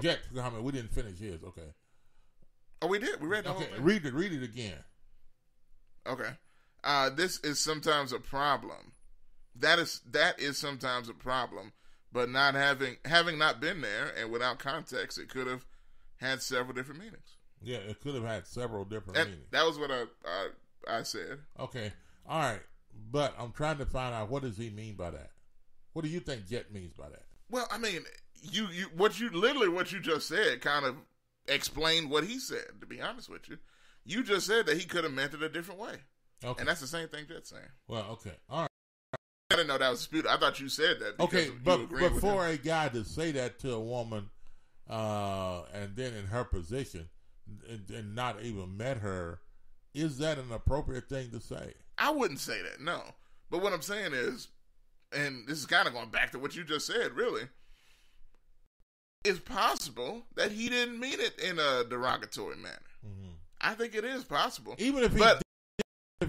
Jack, comment. We didn't finish his. Okay. Oh, we did? We read the whole thing? Read it again. Okay. This is sometimes a problem. That is sometimes a problem. But not having not been there and without context, it could have had several different meanings. Yeah, it could have had several different meanings. That was what I said. Okay. All right. But I'm trying to find out, what does he mean by that? What do you think Jet means by that? Well, I mean, what you just said kind of explained what he said, to be honest with you. You just said that he could have meant it a different way. Okay. And that's the same thing Jet's saying. Well, okay. All right. I didn't know that was disputed. I thought you said that. Okay, but for a guy to say that to a woman, and then in her position, and not even met her, is that an appropriate thing to say? I wouldn't say that, no. But what I'm saying is, and this is kind of going back to what you just said, really, it's possible that he didn't mean it in a derogatory manner. Mm-hmm. I think it is possible. Even if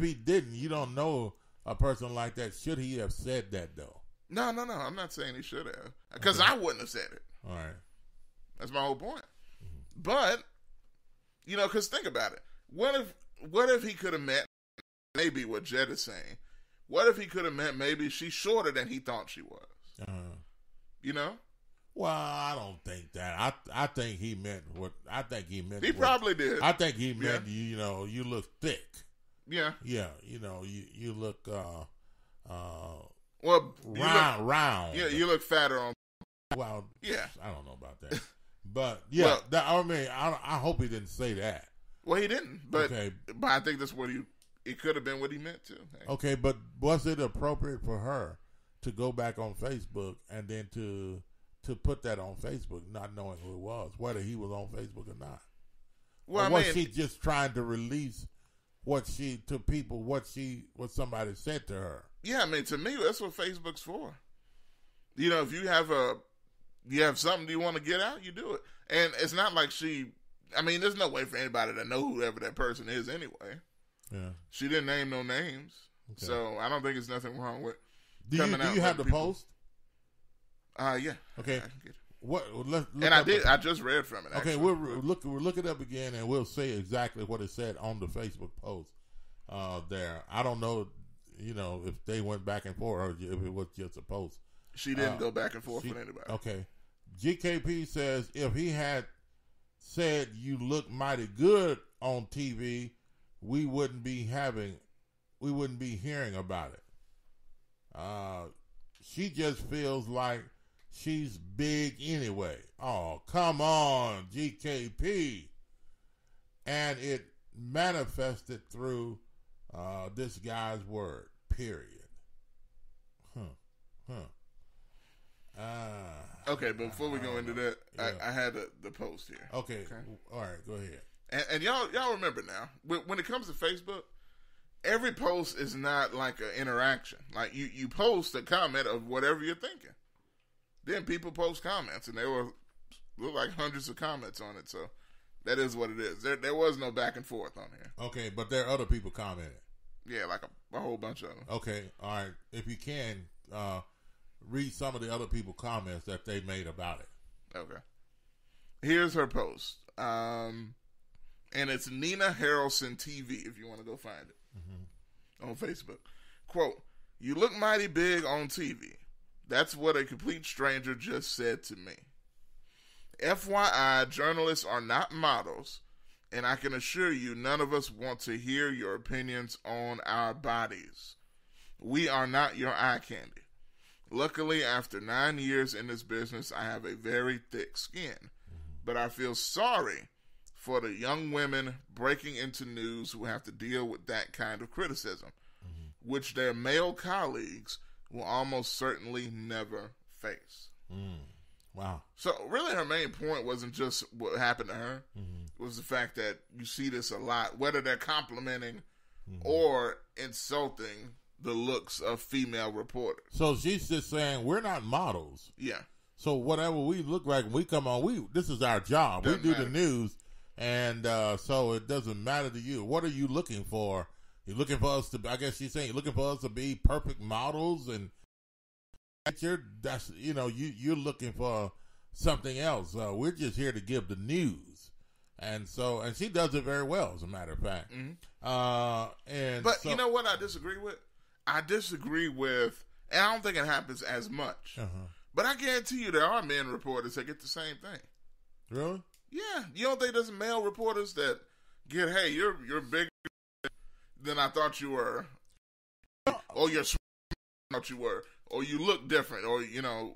he didn't, you don't know a person like that. Should he have said that, though? No. I'm not saying he should have. Because I wouldn't have said it. All right. That's my whole point. Mm-hmm. But, because think about it. What if he could have met, maybe what Jed is saying, what if he could have met maybe she's shorter than he thought she was? Well, I don't think that. I think he meant what I think he meant. He probably did. I think he meant, you look thick. Yeah. Yeah, you look round. Yeah, you look fatter on. Well, yeah. I don't know about that. But yeah, I hope he didn't say that. Well, he didn't, but I think that's what it could have been what he meant to. Hey. Okay, but was it appropriate for her to go back on Facebook and then to put that on Facebook, not knowing who it was, whether he was on Facebook or not? Well, or was she just trying to release what somebody said to her? Yeah, I mean, to me, that's what Facebook's for. If you have You have something you want to get out, you do it. And it's not like there's no way for anybody to know whoever that person is anyway. Yeah. She didn't name no names. Okay. So I don't think there's nothing wrong with do you have the post? Yeah. Okay. What? I just read from it. Actually. Okay, we'll look it up again, and we'll say exactly what it said on the Facebook post. There, I don't know, if they went back and forth or if it was just a post. She didn't go back and forth with anybody. Okay. GKP says if he had said you look mighty good on TV, we wouldn't be hearing about it. She just feels like she's big anyway. Oh, come on, GKP. And it manifested through this guy's word, period. Okay, but before we go into that, yeah. I had the post here. Okay. All right, go ahead. And y'all remember now, when it comes to Facebook, every post is not like an interaction. Like you post a comment of whatever you're thinking. Then people post comments, and there look like hundreds of comments on it. So that is what it is. There was no back and forth on here. Okay, but there are other people commenting. Yeah, like a whole bunch of them. Okay, all right. If you can, read some of the other people's comments that they made about it. Okay. Here's her post. And it's Nina Harrelson TV, if you want to go find it. On Facebook. Quote, "You look mighty big on TV. That's what a complete stranger just said to me. FYI, journalists are not models, and I can assure you none of us want to hear your opinions on our bodies. We are not your eye candy. Luckily, after 9 years in this business, I have a very thick skin. But I feel sorry for the young women breaking into news who have to deal with that kind of criticism, which their male colleagues will almost certainly never face." Wow. So really her main point wasn't just what happened to her. It was the fact that you see this a lot, whether they're complimenting or insulting the looks of female reporters. So she's just saying we're not models. Yeah. So whatever we look like when we come on, this is our job. Doesn't we do matter. the news, and so it doesn't matter to you. What are you looking for? You're looking for us to, I guess she's saying, you're looking for us to be perfect models, and you're looking for something else. We're just here to give the news, and she does it very well, as a matter of fact. But you know what I disagree with? I disagree with, and I don't think it happens as much. But I guarantee you there are men reporters that get the same thing. Really? Yeah. You don't think there's male reporters that get, hey, you're bigger than I thought you were, or you're smarter than I thought you were, or you look different, or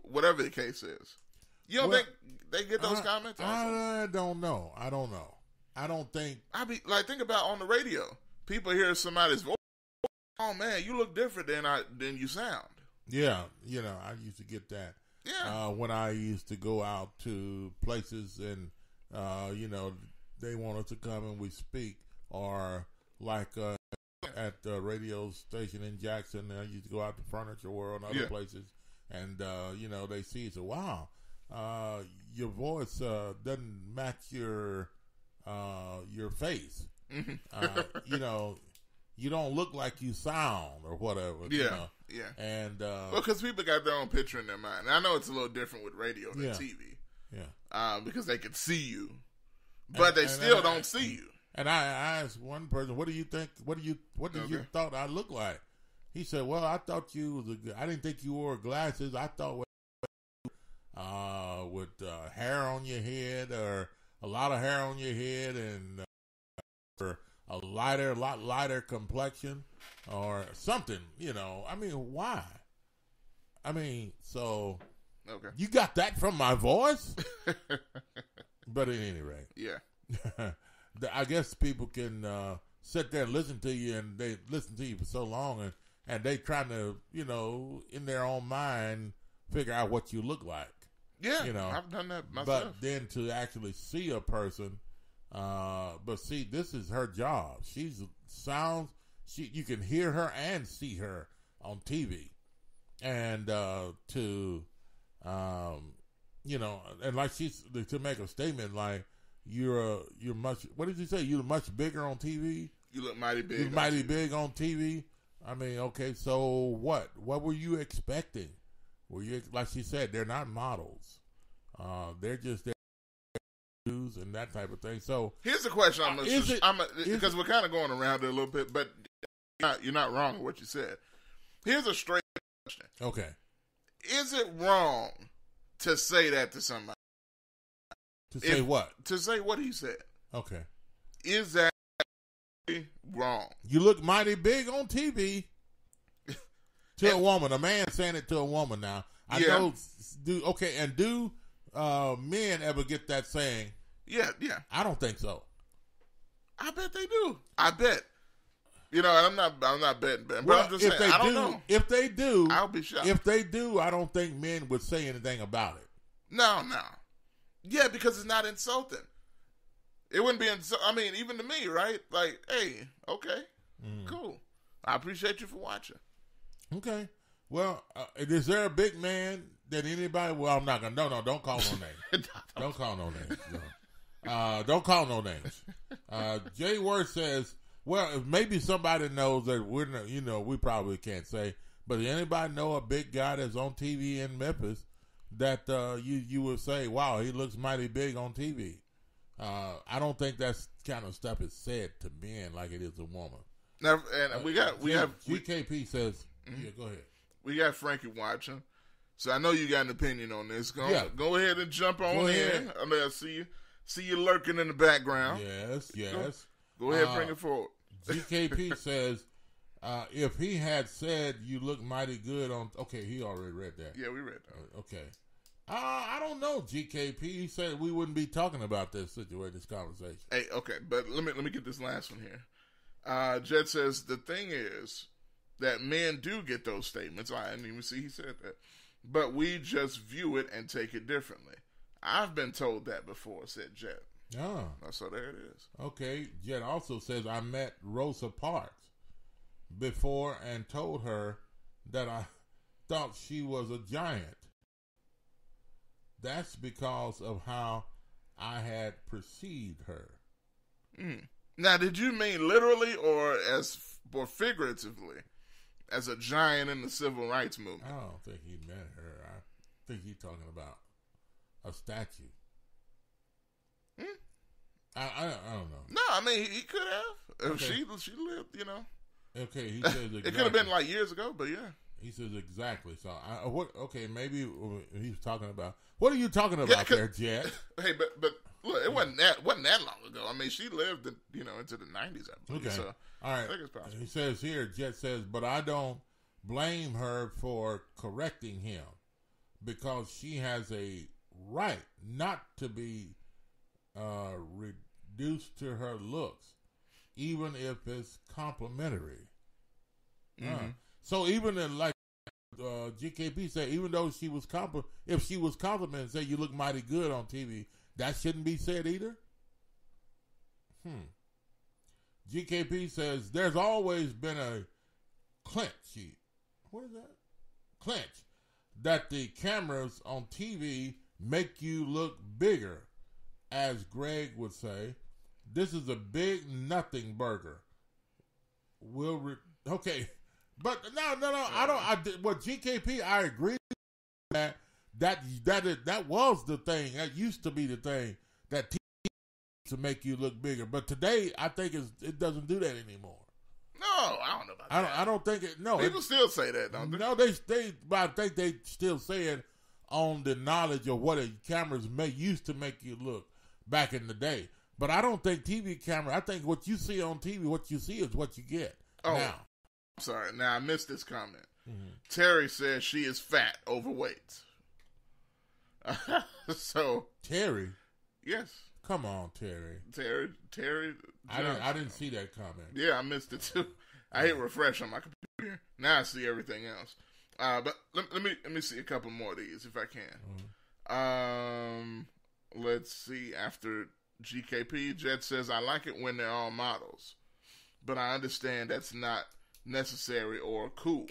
whatever the case is. You don't think they get those comments? I don't know. I don't think. Think about on the radio. People hear somebody's voice. Oh man, you look different than you sound. Yeah, I used to get that. Yeah. When I used to go out to places and they want us to come and we speak, or like at the radio station in Jackson, I used to go out to Furniture World and other places, and they see it. So wow, your voice doesn't match your face. You don't look like you sound or whatever. Yeah. And because people got their own picture in their mind. And I know it's a little different with radio than TV. Yeah. Because they can see you, but they still don't see you. And I asked one person, "What do you think? What did you thought I looked like?" He said, "Well, I thought I didn't think you wore glasses. I thought with hair on your head, or a lot of hair on your head, and or a lot lighter complexion, or something. I mean, why? I mean, so you got that from my voice." But at any rate, yeah. I guess people can sit there and listen to you, and they listen to you for so long, and they trying to, in their own mind, figure out what you look like. Yeah, I've done that myself. But then to actually see a person, but see, this is her job. You can hear her and see her on TV, and and like to make a statement like you're much. What did you say? You're much bigger on TV. You look mighty big. You're mighty big on TV. I mean, okay, so what? What were you expecting? Were you, like she said, they're not models. They're just their news and that type of thing. So here's the question: because we're kind of going around it a little bit, but you're not wrong in what you said. Here's a straight question. Okay. Is it wrong to say that to somebody? Say what? To say what he said. Okay. Is that wrong? You look mighty big on TV to a woman. A man saying it to a woman now. I know. Do men ever get that saying? Yeah. I don't think so. I bet they do. I bet. I'm not betting, but I'm just saying, I don't know. If they do, I'll be shocked. If they do, I don't think men would say anything about it. No. Yeah, because it's not insulting. It wouldn't be even to me, right? Like, hey, okay, cool. I appreciate you for watching. Okay. Well, is there a big man that anybody? Well, I'm not gonna. No, don't call no names. Don't call no names. No. Don't call no names. Jay Worth says, well, maybe somebody knows that we're not, we probably can't say, but does anybody know a big guy that's on TV in Memphis that you would say, wow, he looks mighty big on TV? I don't think that's kind of stuff is said to men like it is a woman. Now, and we have GKP says, yeah, go ahead. We got Frankie watching, so I know you got an opinion on this. Go ahead and jump on in. I mean, I see you lurking in the background. Yes. Go ahead, bring it forward. GKP says, if he had said you look mighty good on... Okay, he already read that. Yeah, we read that. Okay. I don't know, GKP. He said we wouldn't be talking about this conversation. Hey, okay, but let me get this last one here. Jed says, the thing is that men do get those statements. I didn't even see he said that. But we just view it and take it differently. I've been told that before, said Jed. Oh. So there it is. Okay. Jed also says, I met Rosa Parks before and told her that I thought she was a giant. That's because of how I had perceived her. Now, did you mean literally or figuratively as a giant in the civil rights movement? I don't think he meant her. I think he's talking about a statue. I don't know. No, I mean he could have. If she lived, Okay, he says exactly. It could have been like years ago, but yeah. He says exactly. So okay, maybe he's talking about. What are you talking about there, Jet? Hey, but look, it wasn't that long ago. I mean, she lived, into the 90s. I believe. Okay, so all right. I think it's possible. He says here, Jet says, but I don't blame her for correcting him because she has a right not to be reduced to her looks, even if it's complimentary. So even in GKP said, even though if she was complimented, say you look mighty good on TV, that shouldn't be said either. GKP says there's always been a clinch. What is that? Clinch that the cameras on TV make you look bigger, as Greg would say. This is a big nothing burger. Okay. But no, I don't. Well, GKP, I agree with that was the thing. That used to be the thing that TV to make you look bigger. But today, I think it doesn't do that anymore. No, I don't know about that. I don't think it. No, people still say that, don't they? No, but I think they still say it on the knowledge of what cameras used to make you look back in the day. But I don't think TV camera. I think what you see on TV, what you see is what you get now. I'm sorry. Now, I missed this comment. Terry says she is fat, overweight. So Terry? Yes. Come on, Terry. Terry. I didn't see that comment. Yeah, I missed it too. I hit refresh on my computer. Now I see everything else. But let me see a couple more of these if I can. Let's see. After GKP, Jet says, I like it when they're all models, but I understand that's not necessary or cool.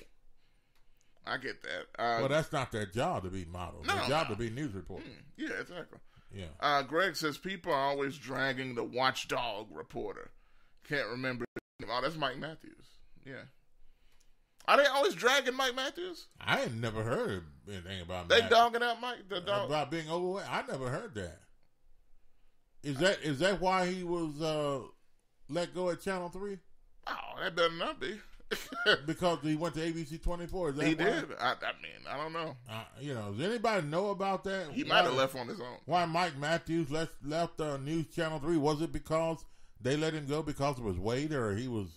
I get that. Well, that's not their job to be models. No, their job to be news reporters. Yeah, exactly. Yeah. Greg says people are always dragging the watchdog reporter. Can't remember. Oh, that's Mike Matthews. Yeah. Are they always dragging Mike Matthews? I ain't never heard anything about they dogging out Mike the dog about being overweight. I never heard that. Is that why he was let go at Channel 3? Oh, that better not be. Because he went to ABC 24. Is that he why? did. I mean, I don't know. Does anybody know about that? He might have left on his own. Why Mike Matthews left News Channel 3? Was it because they let him go because of his weight, or he was,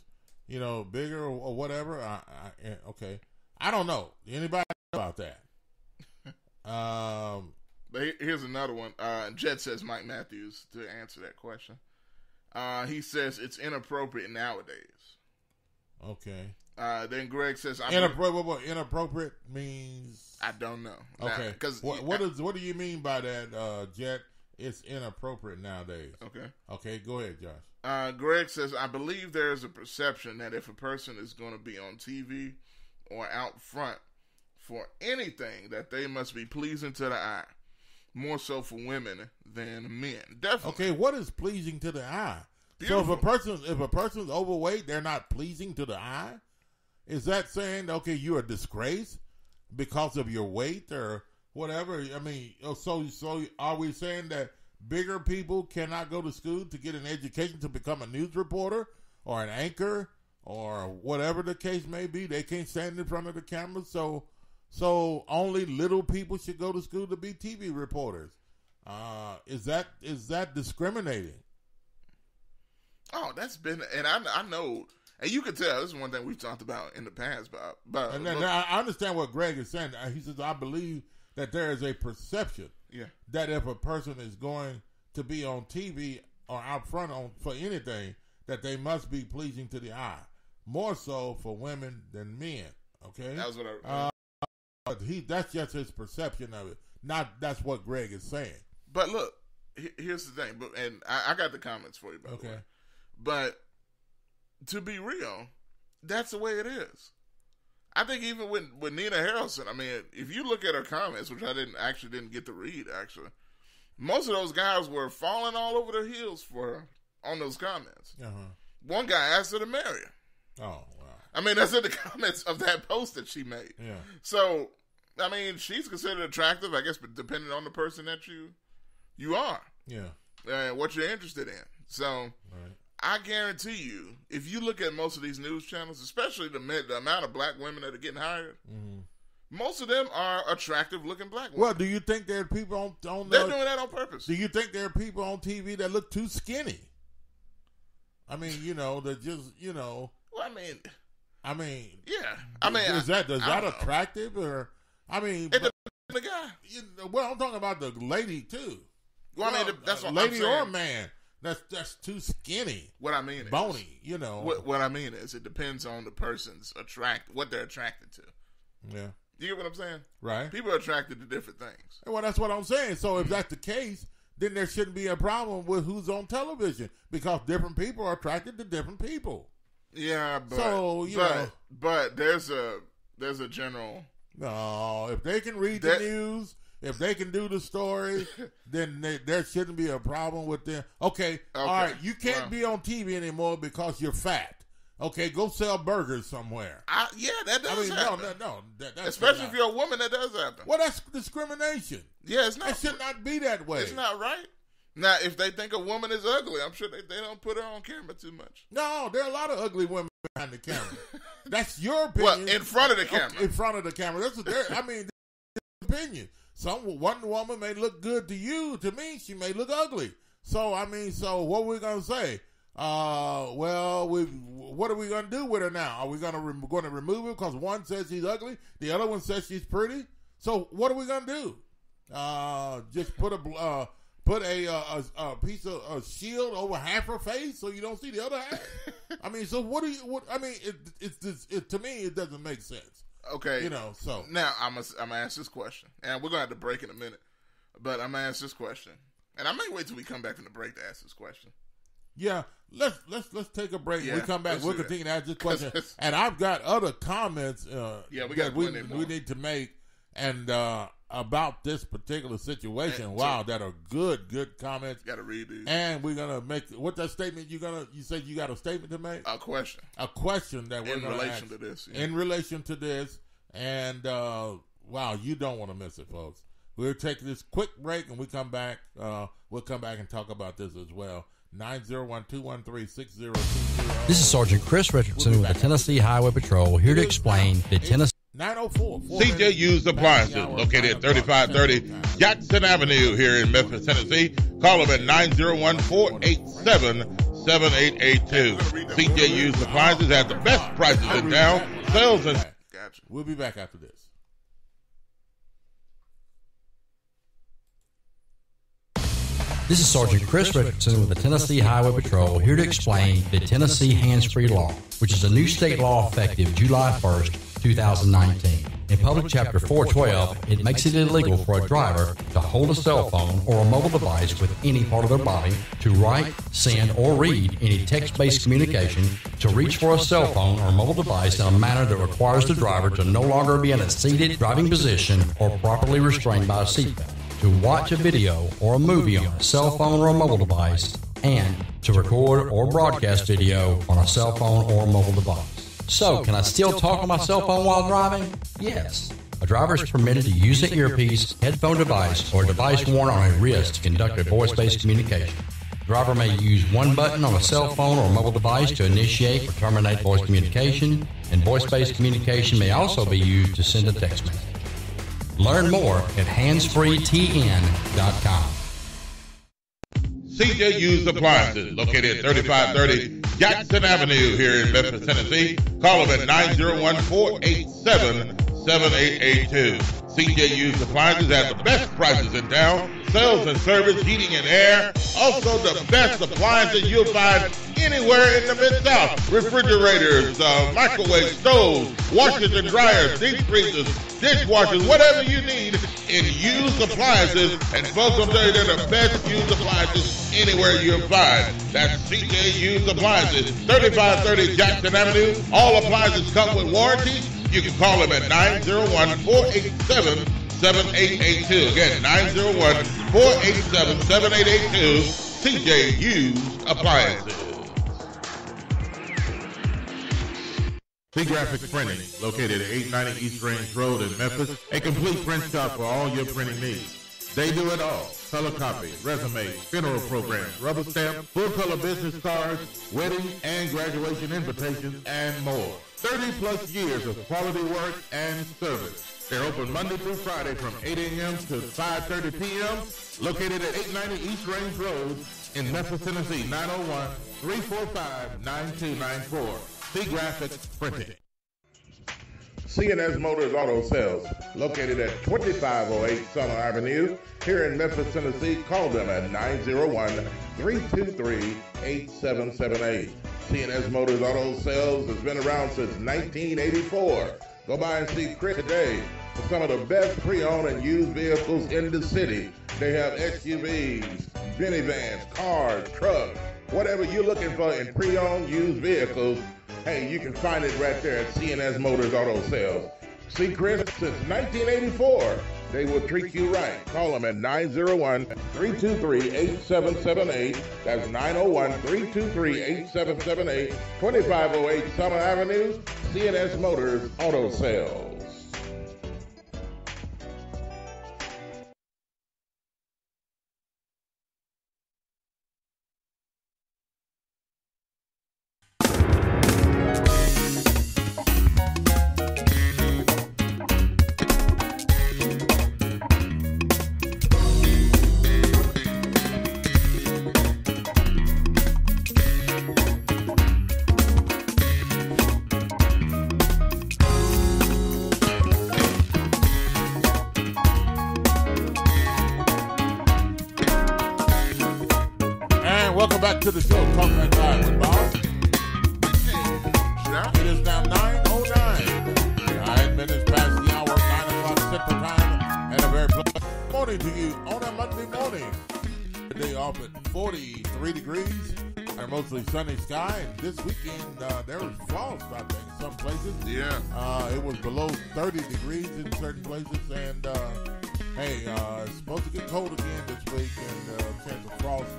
bigger or whatever? Okay, I don't know. Anybody know about that? But here's another one. Jet says Mike Matthews to answer that question. He says it's inappropriate nowadays. Okay. Then Greg says inappropriate means I don't know. Okay. Because what do you mean by that, Jet? It's inappropriate nowadays. Okay. Go ahead, Josh. Greg says I believe there is a perception that if a person is going to be on TV or out front for anything, that they must be pleasing to the eye, more so for women than men. Definitely. Okay. What is pleasing to the eye? Beautiful. So if a person's overweight, they're not pleasing to the eye? Is that saying, okay, you're a disgrace because of your weight or whatever? I mean, so are we saying that bigger people cannot go to school to get an education to become a news reporter or an anchor or whatever the case may be? They can't stand in front of the camera, so only little people should go to school to be TV reporters. Is that discriminating? Oh, that's been, and I know, and you can tell this is one thing we've talked about in the past. But and then I understand what Greg is saying. He says, I believe that there is a perception that if a person is going to be on TV or out front for anything, that they must be pleasing to the eye, more so for women than men. Okay, that was what that's just his perception of it. That's what Greg is saying. But look, here's the thing. And I got the comments for you. By the way. But to be real, that's the way it is. I think even with Nina Harrelson, I mean, if you look at her comments, which I didn't get to read, actually, most of those guys were falling all over their heels for her on those comments. One guy asked her to marry her. Oh, wow. I mean, that's in the comments of that post that she made. Yeah. So, I mean, she's considered attractive, I guess, but depending on the person that you are. Yeah. What you're interested in. So, right. I guarantee you, if you look at most of these news channels, especially the amount of black women that are getting hired, most of them are attractive-looking black women. Well, do you think there are people on they're doing that on purpose. Do you think there are people on TV that look too skinny? I mean, that just, Well, I mean, yeah. I mean, is that attractive or? I mean, it depends on the guy. Well, I'm talking about the lady too. Well, I mean, that's what lady I'm saying. or man. That's too skinny. What I mean, bony. What I mean is, it depends on the person's what they're attracted to. Yeah. You get what I'm saying? Right. People are attracted to different things. Well, that's what I'm saying. So if that's the case, then there shouldn't be a problem with who's on television because different people are attracted to different people. Yeah, but but there's a general. No, if they can read the news, if they can do the story, then there shouldn't be a problem with them. Okay. All right, you can't be on TV anymore because you're fat. Okay, go sell burgers somewhere. Yeah, that does happen. No. That's especially if you're a woman, that does happen. Well, that's discrimination. Yeah, it's not. It should not be that way. It's not right. Now, if they think a woman is ugly, I'm sure they don't put her on camera too much. No, there are a lot of ugly women behind the camera. That's your opinion. Well, in front of the camera. In front of the camera. That's opinion. One woman may look good to you. To me, she may look ugly. So what are we gonna say? What are we gonna do with her now? Are we gonna remove her because one says she's ugly, the other one says she's pretty? So what are we gonna do? Just put a piece of a shield over half her face so you don't see the other half? I mean, so what? To me, it doesn't make sense. Okay, So now I'm gonna ask this question, and we're gonna have to break in a minute, but I'm gonna ask this question, and I may wait till we come back from the break to ask this question. Yeah, let's take a break. When we come back, we'll continue to ask this question. And I've got other comments we need to make and about this particular situation. That are good comments. Got to read these. And we're gonna make what that statement you said you got a statement to make? A question that we're gonna ask to this. Yeah. In relation to this. And you don't want to miss it, folks. We'll take this quick break and we come back. We'll come back and talk about this as well. 901-213-6020. This is Sergeant Chris Richardson with the Tennessee Highway Patrol, here to explain the Tennessee 904 CJ Used Appliances, located at 3530 Jackson Avenue here in Memphis, Tennessee. Call them at 901-487-7882. CJ Used Appliances has the best prices in town. Sales and... Gotcha. We'll be back after this. This is Sergeant Chris Richardson with the Tennessee Highway Patrol, here to explain the Tennessee Hands-Free Law, which is a new state law effective July 1st, 2019. In Public Chapter 412, it makes it illegal for a driver to hold a cell phone or a mobile device with any part of their body, to write, send, or read any text-based communication, to reach for a cell phone or mobile device in a manner that requires the driver to no longer be in a seated driving position or properly restrained by a seatbelt, to watch a video or a movie on a cell phone or a mobile device, and to record or broadcast video on a cell phone or mobile device. So, can I still talk on my cell phone while driving? Yes. A driver is permitted to use an earpiece, headphone device, or a device worn on a wrist to conduct a voice-based communication. The driver may use one button on a cell phone or mobile device to initiate or terminate voice communication, and voice-based communication may also be used to send a text message. Learn more at handsfreetn.com. CJ Used Appliances, located at 3530 Jackson Avenue here in Memphis, Tennessee. Call them at 901-487-7882. CJ Used Appliances has the best prices in town. Sales and service, heating and air. Also the best appliances you'll find anywhere in the Mid-South. Refrigerators, microwave stoves, washers and dryers, deep freezers, dishwashers, whatever you need in used appliances. And folks, I'll tell you, they're the best used appliances anywhere you'll find. That's CJ Used Appliances, 3530 Jackson Avenue. All appliances come with warranties. You can call them at 901-487-7882. Again, 901-487-7882. CJ Used Appliances. Graphic Printing, located at 890 East Range Road in Memphis, a complete print shop for all your printing needs. They do it all. Color copy, resumes, funeral programs, rubber stamp, full color business cards, wedding and graduation invitations, and more. 30 plus years of quality work and service. They're open Monday through Friday from 8 a.m. to 5:30 p.m. Located at 890 East Range Road in Memphis, Tennessee, 901-345-9294. Graphic Printing. C&S Motors Auto Sales, located at 2508 Summer Avenue, here in Memphis, Tennessee. Call them at 901-323-8778. C&S Motors Auto Sales has been around since 1984. Go by and see Chris today for some of the best pre-owned and used vehicles in the city. They have SUVs, minivans, cars, trucks, whatever you're looking for in pre-owned used vehicles. Hey, you can find it right there at C&S Motors Auto Sales. See Chris since 1984. They will treat you right. Call them at 901-323-8778. That's 901-323-8778. 2508 Summer Avenue, C&S Motors Auto Sales. Welcome back to the show, TalkBackLive with Bob. It is now 9:09. 9 minutes past the hour, 9 o'clock Central Time, and a very pleasant morning to you on a Monday morning. Today off at 43 degrees. I a mostly sunny sky, and this weekend there was frost, I think, in some places. Yeah. It was below 30 degrees in certain places, and it's supposed to get cold again this week, and chance of frost.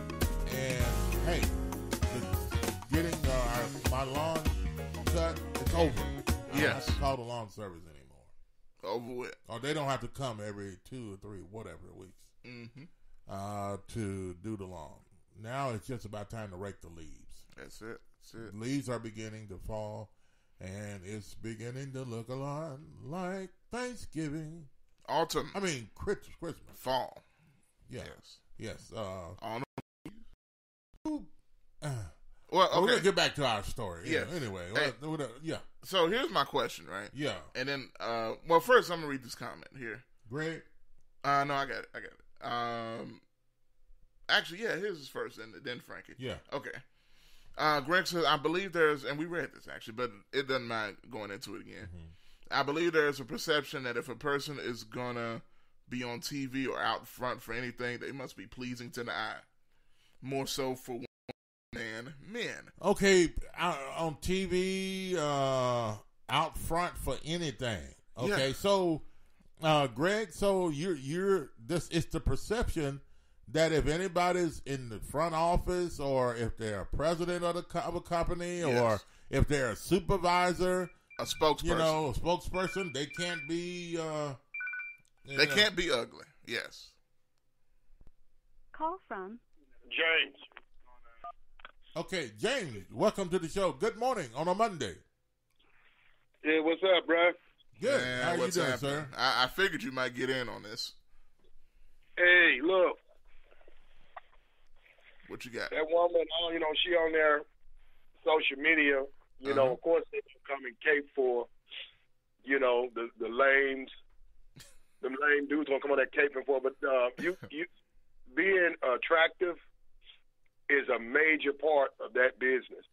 And hey, getting my lawn cut, it's over. I don't have to call the lawn service anymore. Over with. Or they don't have to come every 2 or 3, whatever weeks to do the lawn. Now it's just about time to rake the leaves. That's it. Leaves are beginning to fall, and it's beginning to look a lot like Thanksgiving. Autumn. I mean, Christmas. Fall. Yes. Well, okay. We're going to get back to our story. Yes. Anyway, hey, So here's my question, right? Yeah. And then, well, first I'm going to read this comment here. Greg? No, I got it. Actually, yeah, here's his first, and then Frankie. Yeah. Okay. Greg says, I believe there's, and we read this actually, but it doesn't mind going into it again. I believe there's a perception that if a person is going to be on TV or out front for anything, they must be pleasing to the eye. More so for men. Okay, on TV, out front for anything. Okay, so Greg, so you're this. It's the perception that if anybody's in the front office, or if they're a president of a company, or if they're a supervisor, a spokesperson, a spokesperson, they can't be. They can't be ugly. Yes. Call from James. Okay, James, welcome to the show. Good morning on a Monday. Yeah, what's up, bro? Good. How you doing, happening? Sir? I figured you might get in on this. Hey, look. What you got? That woman, she on their social media, of course they come in cape for, the lames. Them lame dudes don't come on that caping for, but you being attractive is a major part of that business,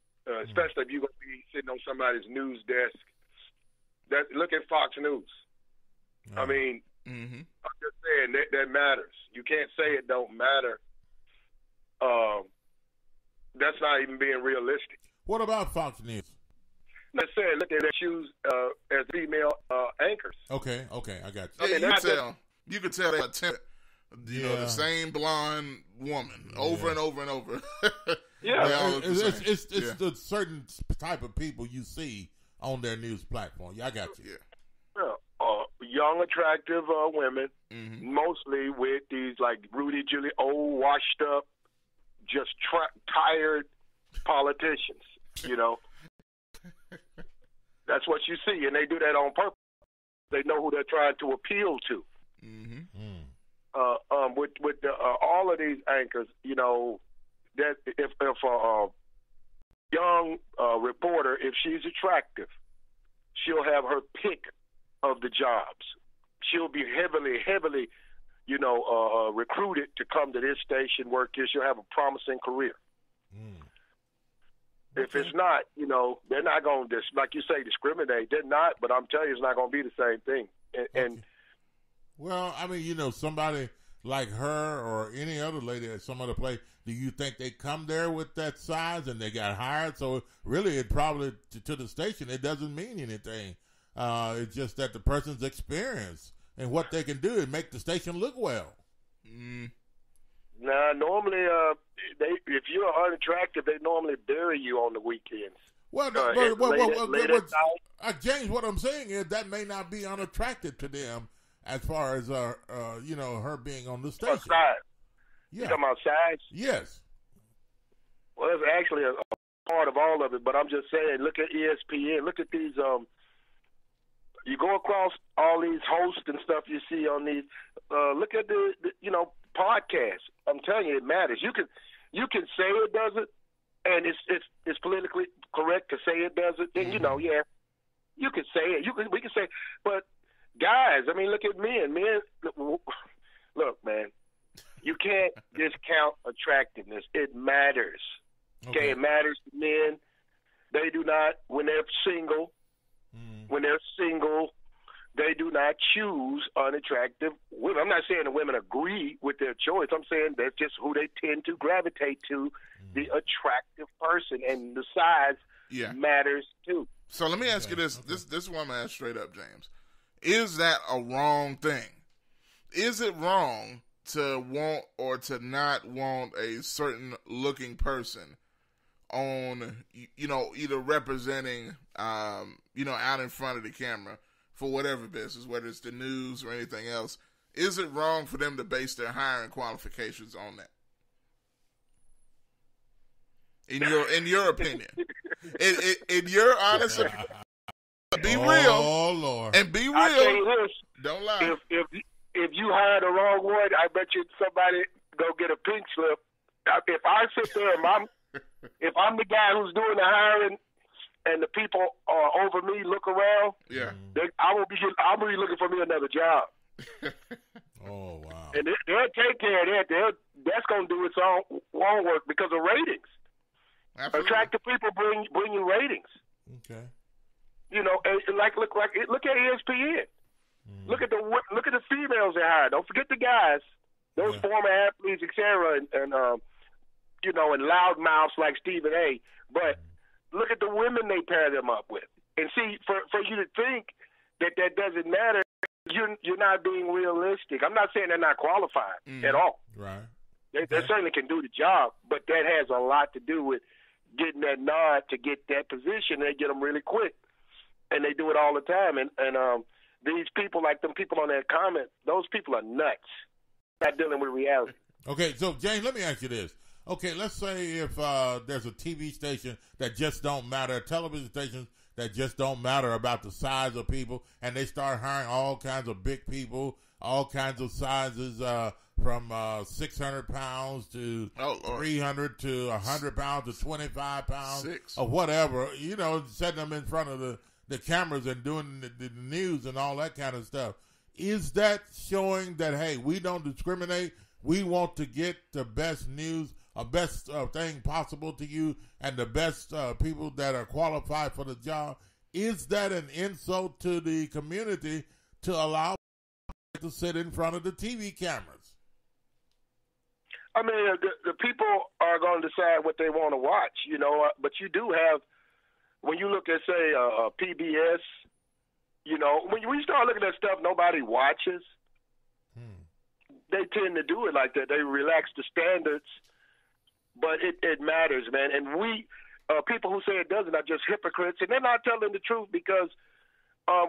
especially if you're going to be sitting on somebody's news desk. Look at Fox News. I mean, I'm just saying that matters. You can't say it don't matter. That's not even being realistic. What about Fox News? I'm saying, look at their shoes as female anchors. Okay, I got you. You could tell they attempt, the same blonde woman over and over and over. It's the certain type of people you see on their news platform. I got you. Young, attractive women, mostly with these like Rudy Giuliani, old, washed up, just tired politicians. That's what you see, and they do that on purpose. They know who they're trying to appeal to. With all of these anchors, that if a young reporter, if she's attractive, she'll have her pick of the jobs. She'll be heavily, recruited to come to this station, work here. She'll have a promising career. If it's not, they're not going to, like you say, discriminate. They're not, but I'm telling you, it's not going to be the same thing. And well, I mean, somebody like her or any other lady at some other place, do you think they come there with that size and they got hired? So really, it probably to the station, it doesn't mean anything. It's just that the person's experience and what they can do and make the station look well. Nah, normally, if you're unattractive, they normally bury you on the weekends. James, what I'm saying is that may not be unattractive to them as far as her being on the station. Size. Yeah. You talking about size? Yes. Well, that's actually a part of all of it, but I'm just saying, look at ESPN. Look at these. You go across all these hosts and stuff you see on these. Look at the podcasts. I'm telling you, it matters. You can say it doesn't, and it's politically correct to say it doesn't. And you can say it. We can say, but guys, I mean, look at men. Look, man, you can't discount attractiveness. It matters. Okay, it matters to men. They do not when they're single. When they're single, they do not choose unattractive women. I'm not saying the women agree with their choice. I'm saying that's just who they tend to gravitate to, the attractive person, and the size matters too. So let me ask you this. This is what I'm going to ask straight up, James. Is that a wrong thing? Is it wrong to want or to not want a certain looking person on, either representing, out in front of the camera for whatever business, whether it's the news or anything else? Is it wrong for them to base their hiring qualifications on that? In your opinion, in your honest opinion, be real. Oh Lord, and be real. I tell you this, don't lie. If you hire the wrong one, I bet you somebody go get a pink slip. If I sit there and if I'm the guy who's doing the hiring, and the people over me look around, I'm gonna be looking for me another job. Oh wow! And they'll take care of that. That's gonna do its own work because of ratings. Absolutely. Attractive people bring you ratings. Okay. And look at ESPN. Look at the females they hire. Don't forget the guys. Those former athletes, etc. And loudmouths like Stephen A. But look at the women they pair them up with. And see, for you to think that doesn't matter, you're not being realistic. I'm not saying they're not qualified at all. Right. They certainly can do the job, but that has a lot to do with getting that nod to get that position. They get them really quick, and they do it all the time. And these people, like them people on that comment, those people are nuts. Not dealing with reality. Okay, so James, let me ask you this. Okay, let's say if there's a TV station that just don't matter, television stations that just don't matter about the size of people, and they start hiring all kinds of big people, all kinds of sizes, from 600 pounds to 300 to 100 pounds to 25 pounds or whatever, setting them in front of the cameras and doing the news and all that kind of stuff. Is that showing that, hey, we don't discriminate? We want to get the best news, best thing possible to you, and the best people that are qualified for the job? Is that an insult to the community to allow people to sit in front of the TV cameras? I mean, the people are going to decide what they want to watch, but you do have, when you look at, say, PBS, when you start looking at stuff nobody watches, they tend to do it like that. They relax the standards, but it matters, man. And people who say it doesn't are just hypocrites, and they're not telling the truth because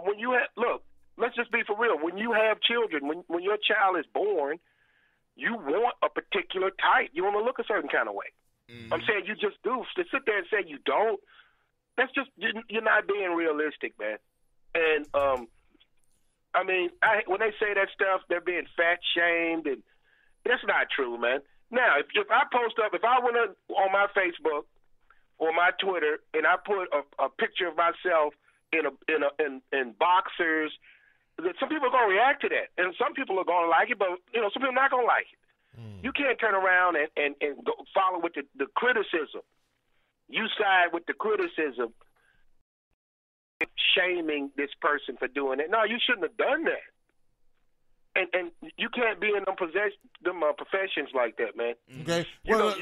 when you let's just be for real. When you have children, when your child is born, you want a particular type. You want to look a certain kind of way. I'm saying you just do. To sit there and say you don't, that's just, you're not being realistic, man. And, when they say that stuff, they're being fat-shamed, and that's not true, man. Now, if I went on my Facebook or my Twitter and I put a picture of myself in boxers, some people are going to react to that, and some people are going to like it, but some people are not going to like it. You can't turn around and go follow with the criticism. You side with the criticism, shaming this person for doing it. No, you shouldn't have done that. And you can't be in them professions like that, man. Okay, you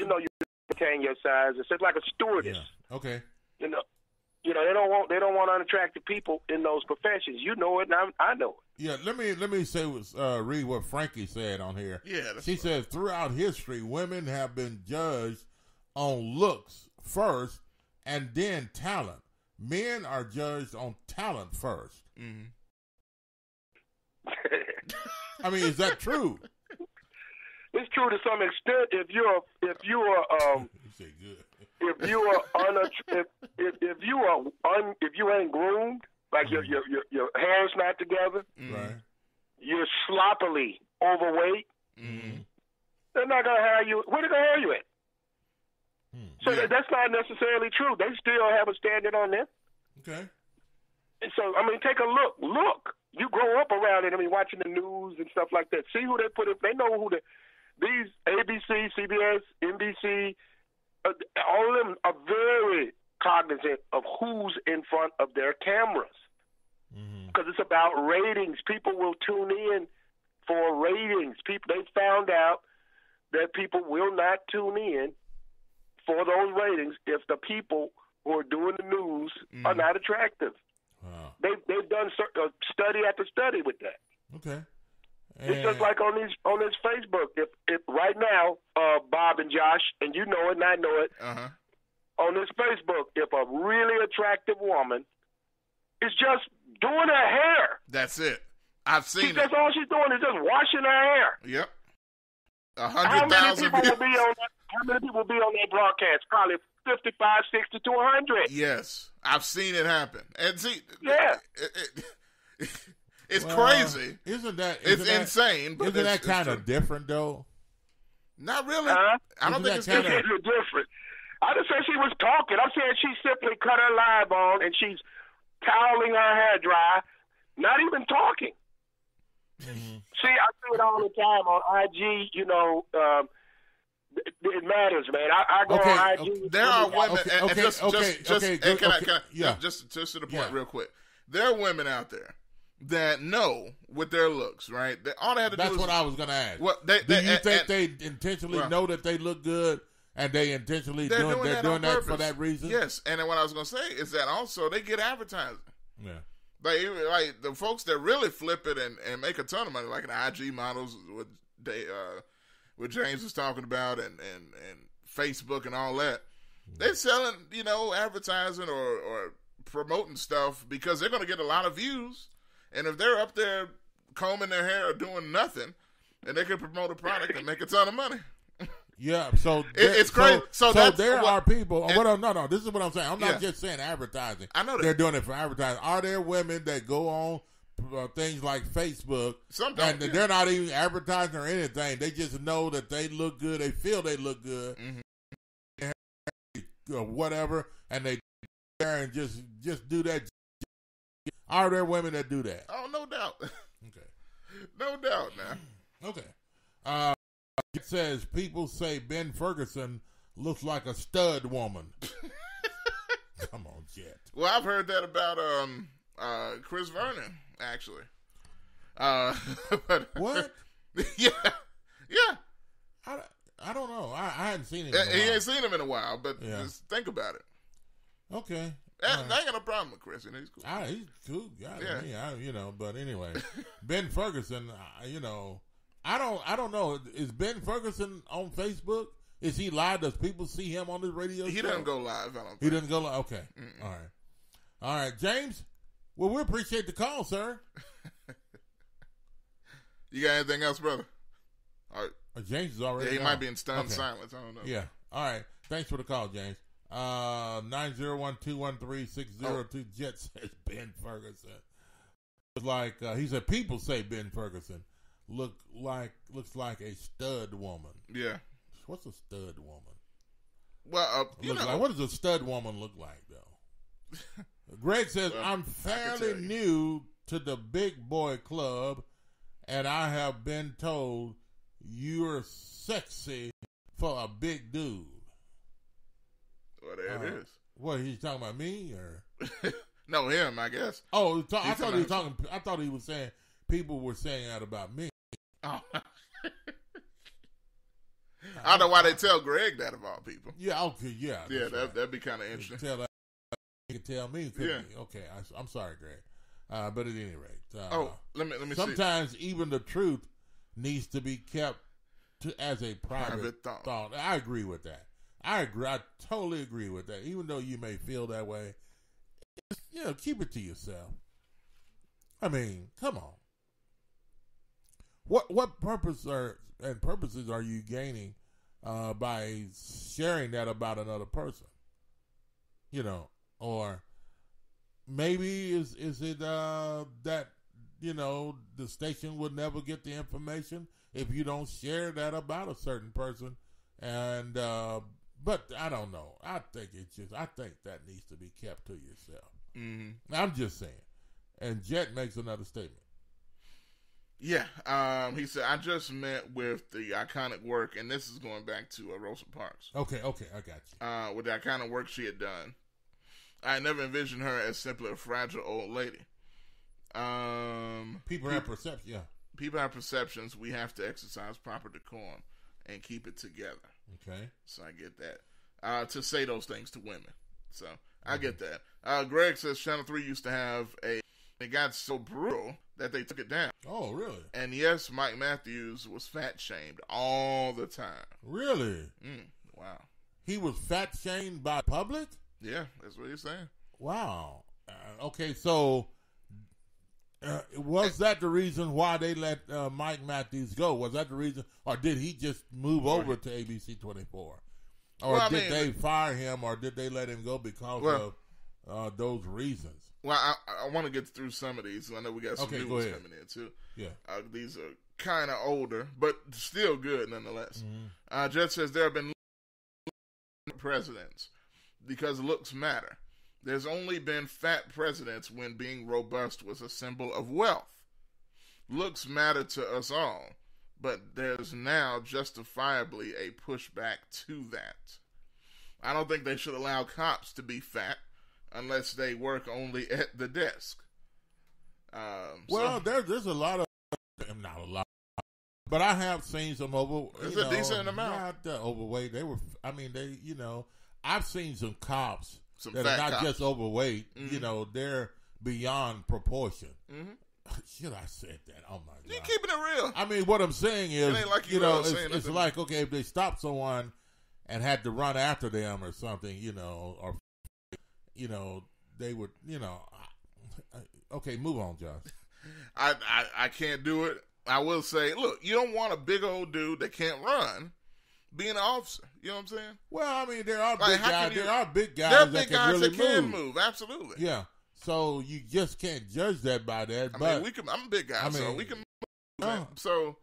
maintain your size. It's like a stewardess. Yeah. Okay. They don't want unattractive people in those professions. You know it, and I know it. Yeah, let me say read what Frankie said on here. Yeah, she says throughout history, women have been judged on looks first, and then talent. Men are judged on talent first. Mm-hmm. I mean, is that true? It's true to some extent. If you ain't groomed, like your hair's not together, right? You're sloppily overweight. They're not gonna hire you. Where they gonna hire you at? So that's not necessarily true. They still have a standard on them. Okay. And so take a look. Look, you grow up around it. Watching the news and stuff like that. See who they put in. They know who these ABC, CBS, NBC. All of them are very cognizant of who's in front of their cameras. because it's about ratings. People will tune in for ratings. They found out that people will not tune in for those ratings if the people who are doing the news are not attractive. Wow. They've done study after study with that. Okay. It's just like on this Facebook. If right now, Bob and Josh, and you know it and I know it, on this Facebook, if a really attractive woman is just doing her hair. That's it. I've seen it. That's all she's doing is just washing her hair. Yep. 100,000 views. How many people will be on that broadcast? Probably 55, 60 to 100. Yes. I've seen it happen. And see, it's crazy. Isn't that insane? But isn't that kind of different though? Not really. I don't think it's different. I just said she was talking. I'm saying she simply cut her live on and she's toweling her hair dry, not even talking. See, I see it all the time on IG. You know, it matters, man. I go on IG. Okay. There are women. Just to the point, real quick. There are women out there that know with their looks, right? All they have to do is. That's what I was going to ask. Do you think they intentionally know that they look good? And they intentionally doing that for that reason? Yes. And then what I was going to say is that also they get advertising. Yeah. Like the folks that really flip it and make a ton of money, like the IG models, what James was talking about, and Facebook and all that, they're selling, advertising or promoting stuff because they're going to get a lot of views. And if they're up there combing their hair or doing nothing, then they can promote a product and make a ton of money. Yeah, so it's crazy. So there are people. No. This is what I'm saying. I'm not just saying advertising. I know that they're doing it for advertising. Are there women that go on things like Facebook and they're not even advertising or anything? They just know that they look good. They feel they look good, or whatever, and they there and just do that. Are there women that do that? Oh, no doubt. Okay, no doubt. Now, okay. It says people say Ben Ferguson looks like a stud woman. Come on, Jet. Well, I've heard that about Chris Vernon, actually. What? Yeah. I don't know. I hadn't seen him. He ain't seen him in a while, but just think about it. Okay. I ain't got no problem with Chris. He's cool. He's cool guy. Yeah. But anyway, Ben Ferguson. I don't know. Is Ben Ferguson on Facebook? Is he live? Does people see him on the radio show? He doesn't go live. I don't think. He doesn't go live? Okay. All right. James, well, we appreciate the call, sir. You got anything else, brother? All right. James is already he gone. might be in stunned silence. I don't know. Yeah. All right. Thanks for the call, James. 901-213-602. Jet says Ben Ferguson. It's like he said people say Ben Ferguson looks like a stud woman. Yeah. What's a stud woman? Well, what does a stud woman look like though? Greg says I'm fairly new to the big boy club, and I have been told you're sexy for a big dude. Well, there it is. What, he's talking about me or? No, him, I guess. Oh, I thought he was talking. I thought he was saying people were saying that about me. Oh. I don't know why they tell Greg that of all people. Yeah. Okay. Yeah. Yeah. That'd be kind of interesting. You can tell me. Yeah. Okay. I'm sorry, Greg. But at any rate. Let me. Sometimes even the truth needs to be kept as a private thought. I agree with that. I totally agree with that. Even though you may feel that way, keep it to yourself. I mean, come on. What purposes are you gaining by sharing that about another person? Or maybe is it that the station would never get the information if you don't share that about a certain person, and but I don't know. I think that needs to be kept to yourself. Mm-hmm. I'm just saying. And Jet makes another statement. Yeah, he said, I just met with the iconic work, and this is going back to Rosa Parks. Okay, I got you. With the iconic work she had done. I never envisioned her as simply a fragile old lady. People have perceptions. Yeah. People have perceptions. We have to exercise proper decorum and keep it together. Okay. So I get that. To say those things to women. So I get that. Greg says Channel 3 used to have it got so brutal that they took it down. Oh, really? And yes, Mike Matthews was fat shamed all the time. Really? Wow. He was fat shamed by public? Yeah, that's what he's saying. Wow. Okay, so was that the reason why they let Mike Matthews go? Was that the reason, or did he just move over to ABC 24? Or did they fire him, or did they let him go because of those reasons? Well, I want to get through some of these. I know we got some new ones coming in, too. Yeah. These are kind of older, but still good nonetheless. Jet says there have been presidents because looks matter. There's only been fat presidents when being robust was a symbol of wealth. Looks matter to us all, but there's now justifiably a pushback to that. I don't think they should allow cops to be fat unless they work only at the desk. There's a lot of, not a lot, but I have seen some It's a decent amount. Not overweight. I've seen some cops that fat are not cops. just overweight. They're beyond proportion. Should I said that? Oh my God! You keeping it real. I mean, what I'm saying is, it ain't like it's like, okay, if they stop someone and had to run after them or something, or they would, okay, move on, Josh. I can't do it. I will say, look, you don't want a big old dude that can't run being an officer. You know what I'm saying? Well, I mean, there are big guys. There are big guys. There are big guys really that can move. Absolutely. Yeah. So you just can't judge that by that. I mean, I'm a big guy, so we can move. So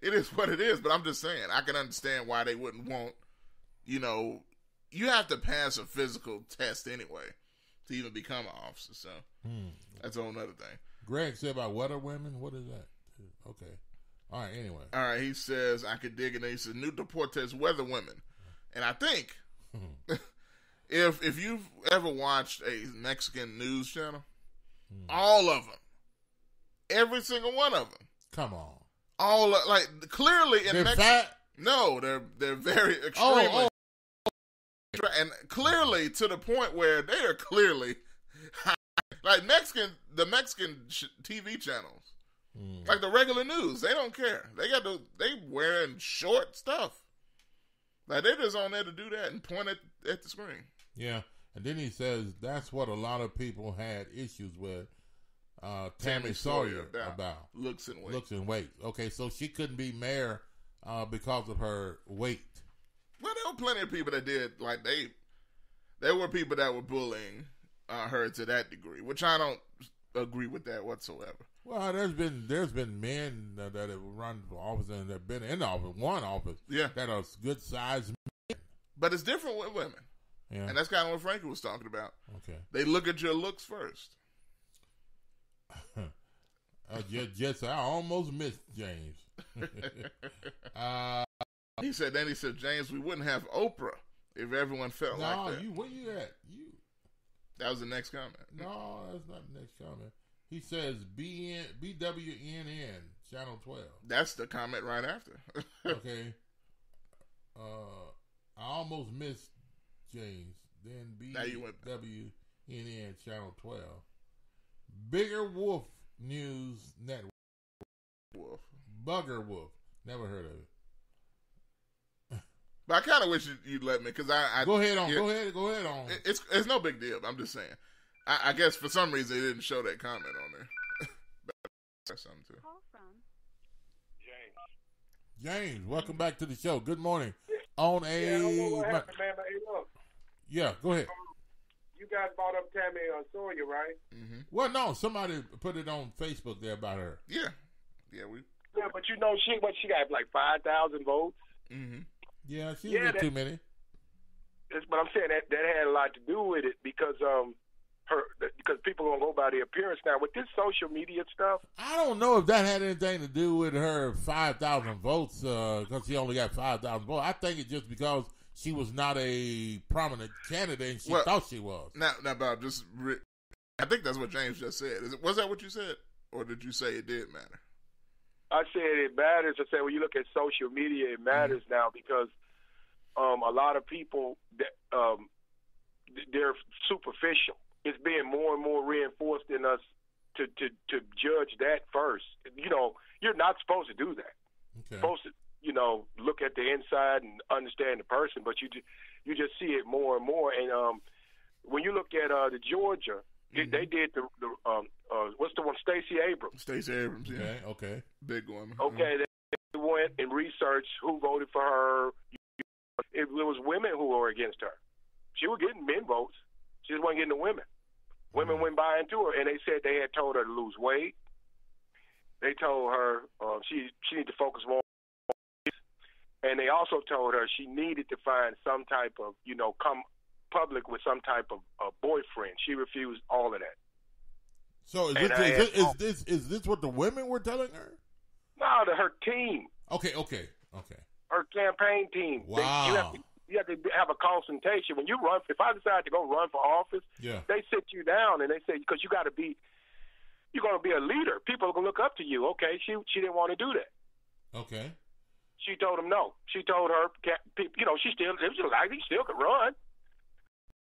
it is what it is. But I'm just saying, I can understand why they wouldn't want. You have to pass a physical test anyway to even become an officer. So that's a whole other thing. Greg said about weather women. What is that? Okay. All right. Anyway. All right. He says I could dig it. He says New Deportes weather women, and I think if you've ever watched a Mexican news channel, all of them, every single one of them, come on, clearly in Mexico. Fat? No, they're very extremely. And clearly to the point where they are clearly like the Mexican TV channels, like the regular news, they don't care. They wearing short stuff. Like they're just on there to do that and point at the screen. Yeah, and then he says that's what a lot of people had issues with Tammy Sawyer about looks and weight. Okay, so she couldn't be mayor because of her weight. Well, there were plenty of people that did, like, there were people that were bullying her to that degree, which I don't agree with that whatsoever. Well, there's been men that have run for office and have been in office, one office, that are good sized men. But it's different with women. Yeah. And that's kind of what Frankie was talking about. Okay. They look at your looks first. I almost missed James. He said, James, we wouldn't have Oprah if everyone felt like that. Where you at? That was the next comment. No, that's not the next comment. He says BWNN, Channel 12. That's the comment right after. Okay. I almost missed James. Then BWNN, Channel 12. Bigger Wolf News Network. Bugger Wolf. Never heard of it. But I kind of wish you'd let me, because I go ahead on. Go ahead on. It's no big deal. I'm just saying. I guess for some reason they didn't show that comment on there. That's something too. Call from James, welcome back to the show. Good morning. On a I don't know what happened, man. But, hey, look. Yeah, go ahead. You guys brought up Tammy Sawyer, right? Mm-hmm. Well, no, somebody put it on Facebook there about her. Yeah, but you know she got like 5,000 votes. Mm-hmm. Yeah, she didn't get too many. But I'm saying that had a lot to do with it because because people are gonna go by the appearance now with this social media stuff. I don't know if that had anything to do with her 5,000 votes because she only got 5,000 votes. I think it's just because she was not a prominent candidate and she thought she was. Now, Bob, I think that's what James just said. Was that what you said? or did you say it did matter? I said it matters. I said when you look at social media, it matters now because a lot of people they're superficial. It's being more and more reinforced in us to judge that first. You know, you're not supposed to do that. Okay. You're supposed to, you know, look at the inside and understand the person, but you just see it more and more. And when you look at the Georgia, they did the what's the one? Stacey Abrams. Stacey Abrams, yeah. Okay. Big one. Okay, they went and researched who voted for her. It was women who were against her. She was getting men votes. She just wasn't getting the women. Women went by into her, and they said they had told her to lose weight. They told her she needed to focus more on this. And they also told her she needed to find some type of, you know, come public with some type of boyfriend. She refused all of that. So is this what the women were telling her? No, her team. Okay. Her campaign team. Wow. You have to have a consultation. When you run, if I decide to go run for office, they sit you down and they say, because you're going to be a leader. People are going to look up to you. Okay, she didn't want to do that. Okay. She told him no. She told her, you know, she still could run.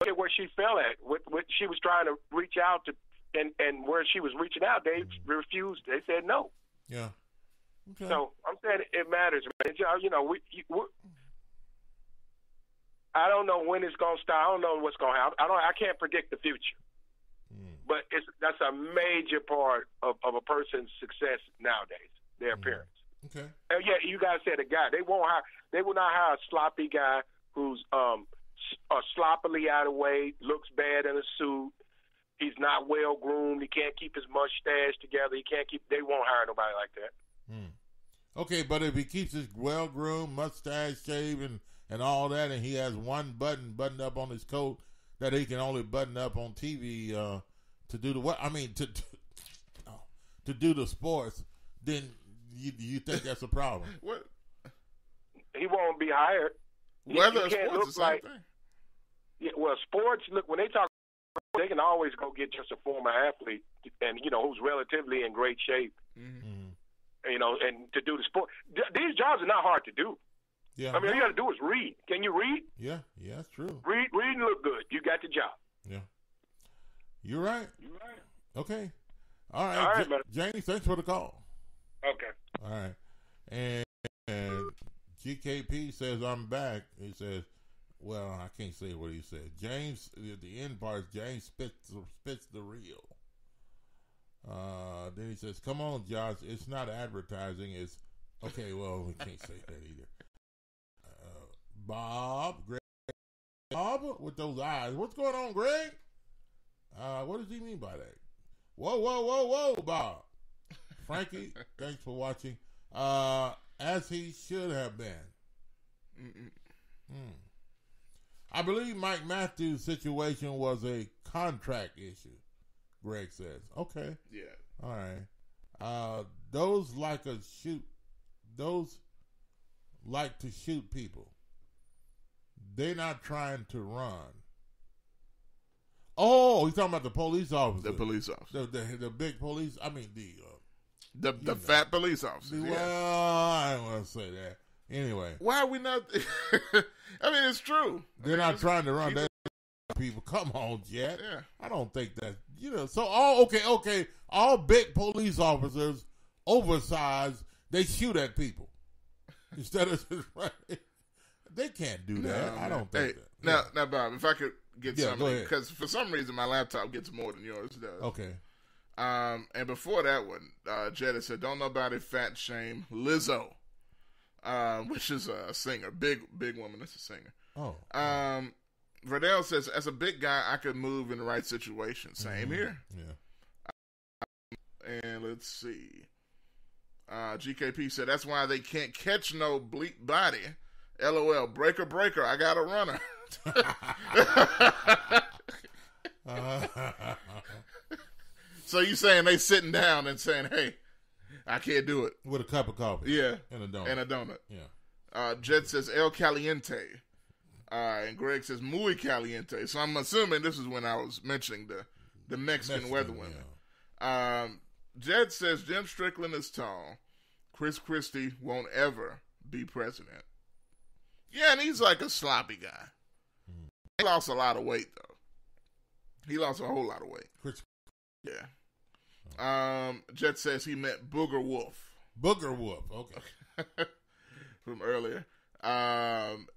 Look at where she fell at. What she was trying to reach out to, and where she was reaching out, they refused. They said no. Yeah. Okay. So I'm saying it matters, man. You know, I don't know when it's gonna start. I don't know what's gonna happen. I can't predict the future. But that's a major part of a person's success nowadays. Their appearance. Okay. And yeah, you guys said a guy. They will not hire a sloppy guy who's sloppily out of weight, looks bad in a suit. He's not well groomed. He can't keep his mustache together. They won't hire nobody like that. Okay, but if he keeps his well groomed, mustache shaved, and all that, and he has one button buttoned up on his coat that he can only button up on TV to do to do the sports, then you think that's a problem? What? He won't be hired. Whether he can't look the same like. thing. Yeah, well, sports. Look, when they talk, they can always go get just a former athlete, and you know who's relatively in great shape. You know, and to do the sport. These jobs are not hard to do. Yeah. I mean, all you got to do is read. Can you read? Yeah, that's true. Read and look good. You got the job. Yeah. You're right. Okay. All right. All right, man. James, thanks for the call. Okay. All right. And GKP says, I'm back. He says, well, I can't say what he said. James, the end part, James spits the real. Then he says, come on, Josh, it's not advertising. It's, okay, well, we can't say that either. Greg, Bob, with those eyes. What's going on, Greg? What does he mean by that? Whoa, Bob. Frankie, thanks for watching. As he should have been. I believe Mike Matthews' situation was a contract issue, Greg says. Okay. Yeah. All right. Those like to shoot people. They're not trying to run. Oh, he's talking about the police officer. The police officer. The big police. I mean the fat police officer. Well, I don't want to say that. Anyway, why are we not? I mean, it's true. They're not trying to run. They people, come on, Jet. Yeah. I don't think that So all big police officers, oversized, they shoot at people instead of just running. They can't do that. I don't think that. Now, Bob, if I could get something, because for some reason my laptop gets more than yours does. Okay. And before that one, Jetta said, "Don't nobody fat shame Lizzo," which is a singer, big woman. That's a singer. Oh. Verdell says, "As a big guy, I could move in the right situation." Same here. Yeah. And let's see. GKP said, "That's why they can't catch no bleak body." LOL, breaker, I got a runner. So you saying they sitting down and saying, "Hey, I can't do it." With a cup of coffee. Yeah. And a donut. Yeah. Jed says, El Caliente. And Greg says, Muy Caliente. So I'm assuming this is when I was mentioning the Mexican weather women. Yeah. Jed says Jim Strickland is tall. Chris Christie won't ever be president. Yeah, and he's like a sloppy guy. He lost a lot of weight, though. He lost a whole lot of weight. Yeah. Jed says he met Booger Wolf. Booger Wolf, okay. From earlier. And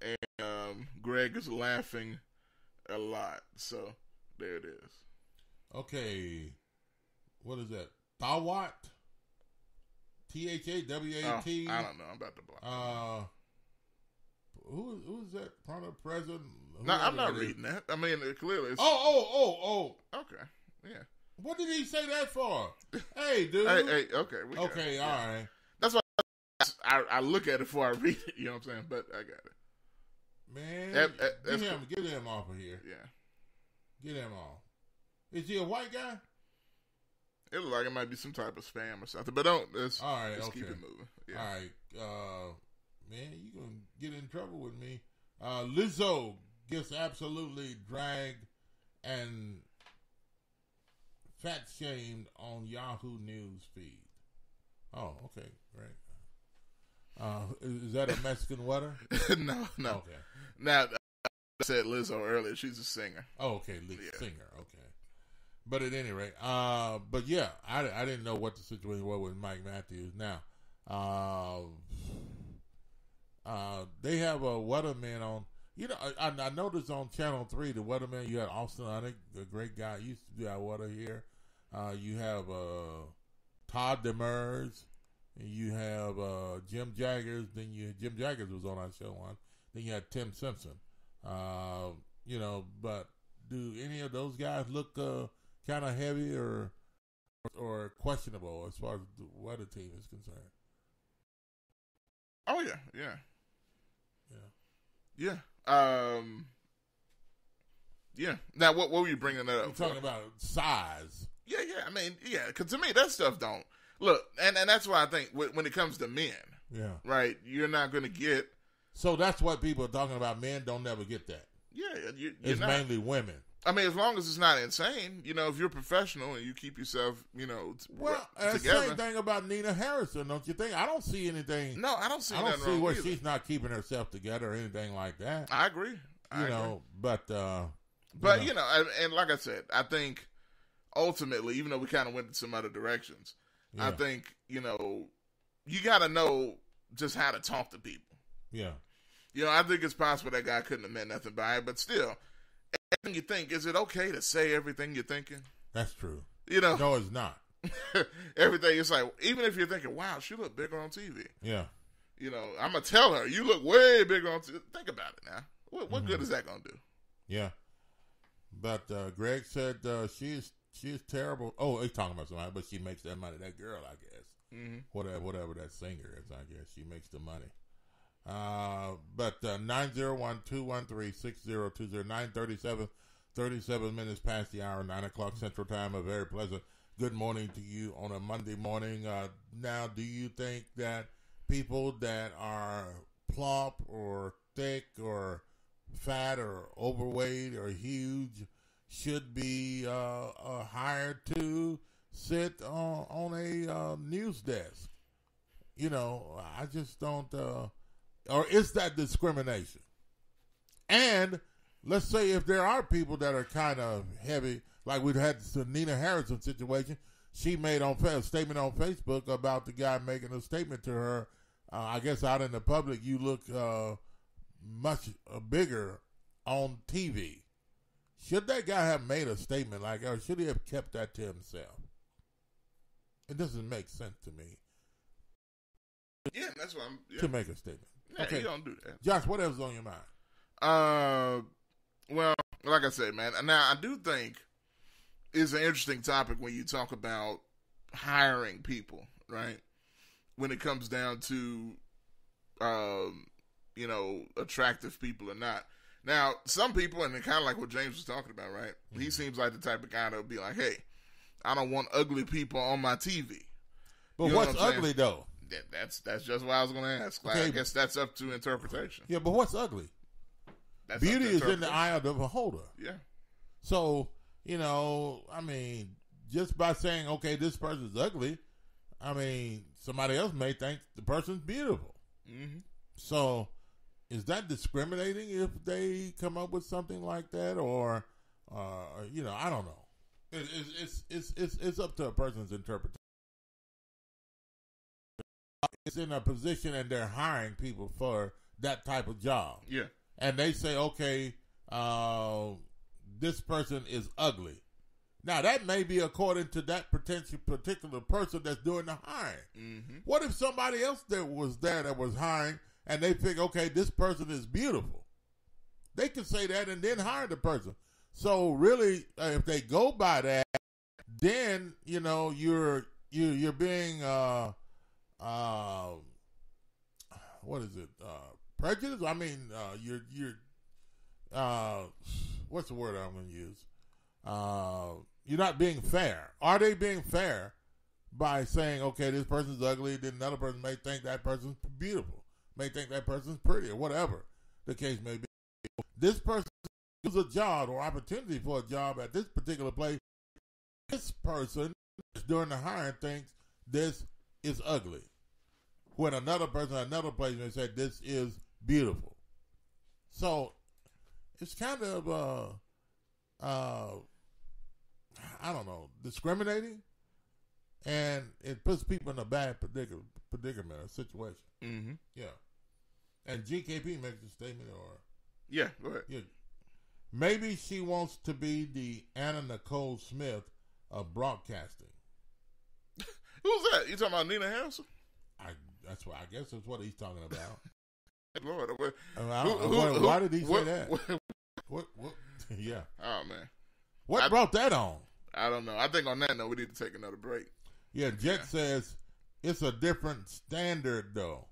Greg is laughing a lot. So, there it is. Okay. What is that? Thawat? Thawat? I don't know. I'm about to block. Who is that? President? No, I'm not reading that. I mean, clearly it's... Oh. Okay, yeah. What did he say that for? Hey, dude. Hey, okay. Okay, all right. That's why I look at it before I read it, you know what I'm saying? But I got it. Man, get him off of here. Yeah. Get him off. Is he a white guy? It looks like it might be some type of spam or something, but don't. Let's keep it moving. Yeah. All right. Man, you're going to get in trouble with me. Lizzo gets absolutely dragged and fat-shamed on Yahoo News feed. Oh, okay, great. Is that a Mexican water? No. Okay. Now, I said Lizzo earlier. She's a singer. Oh, okay, singer. Okay. But at any rate, but yeah, I didn't know what the situation was with Mike Matthews. Now, they have a weatherman on. You know, I noticed on Channel 3, the weatherman, you had Austin Onick, a great guy, used to do our weather here. You have Todd Demers, and you have Jim Jaggers. Jim Jaggers was on our show once. Then you had Tim Simpson. You know, but do any of those guys look kind of heavy or questionable as far as the weather team is concerned? Oh yeah. Yeah. Now, what were you bringing that up? You're talking about size. Yeah. I mean, yeah. Because to me, that stuff don't look, and that's why I think when it comes to men, right, you're not going to get. So that's what people are talking about. Men don't never get that. Yeah, it's mainly women. I mean, as long as it's not insane, you know, if you're professional and you keep yourself, you know, together. Same thing about Nina Harrison, don't you think? I don't see anything. No, I don't see. I don't see where she's not keeping herself together or anything like that. I agree. You know, but you know, and like I said, I think ultimately, even though we kind of went in some other directions, I think, you know, you got to know just how to talk to people. Yeah. You know, I think it's possible that guy couldn't have meant nothing by it, but still. You think, is it okay to say everything you're thinking? That's true. You know, no, it's not. Everything, it's like, even if you're thinking, wow, she look bigger on TV. Yeah. You know, I'm gonna tell her, you look way bigger on TV. Think about it now. What good is that gonna do? Yeah. But Greg said she is terrible. Oh, he's talking about somebody, but she makes that money. That girl, I guess. Mm-hmm. Whatever that singer is, I guess she makes the money. But 901-213-6020, 37 minutes past the hour, 9 o'clock Central Time. A very pleasant good morning to you on a Monday morning. Now, do you think that people that are plump or thick or fat or overweight or huge should be hired to sit on a news desk? You know, I just don't... or is that discrimination? And let's say if there are people that are kind of heavy, like we've had the Nina Harrison situation, she made a statement on Facebook about the guy making a statement to her. I guess out in the public, you look much bigger on TV. Should that guy have made a statement like that, or should he have kept that to himself? It doesn't make sense to me. Yeah, that's what I'm... Yeah. To make a statement. Yeah, okay. You don't do that. Josh, what else is on your mind? Well, like I said, man, now I do think it's an interesting topic when you talk about hiring people, right? When it comes down to, you know, attractive people or not. Now, some people, and kind of like what James was talking about, right? Mm-hmm. He seems like the type of guy that would be like, hey, I don't want ugly people on my TV. But what's ugly, though? That's just what I was going to ask. Like, okay. I guess that's up to interpretation. Yeah, but what's ugly? Beauty is in the eye of the beholder. Yeah. So, you know, I mean, just by saying, okay, this person's ugly, I mean, somebody else may think the person's beautiful. Mm-hmm. So, is that discriminating if they come up with something like that, or you know, I don't know. It's up to a person's interpretation. It's in a position and they're hiring people for that type of job. Yeah. And they say, okay, this person is ugly. Now, that may be according to that particular person that's doing the hiring. Mm-hmm. What if somebody else that was hiring and they think, okay, this person is beautiful? They can say that and then hire the person. So really, if they go by that, then, you know, you're being, what is it? Prejudice? I mean, what's the word I'm going to use? You're not being fair. Are they being fair by saying, okay, this person's ugly, then another person may think that person's beautiful, may think that person's pretty, or whatever the case may be. This person has a job or opportunity for a job at this particular place. This person during the hiring thinks this is ugly, when another person at another place may say this is beautiful. So it's kind of I don't know, discriminating, and it puts people in a bad predicament or situation. Mm-hmm. Yeah. And GKP makes a statement, or yeah, go ahead. Yeah, maybe she wants to be the Anna Nicole Smith of broadcasting. Who's that? You talking about Nina Harrison? I guess that's what he's talking about. Lord, why did he say that? What? Yeah. Oh man, what brought that on? I don't know. I think on that note, we need to take another break. Yeah, Jet says it's a different standard, though.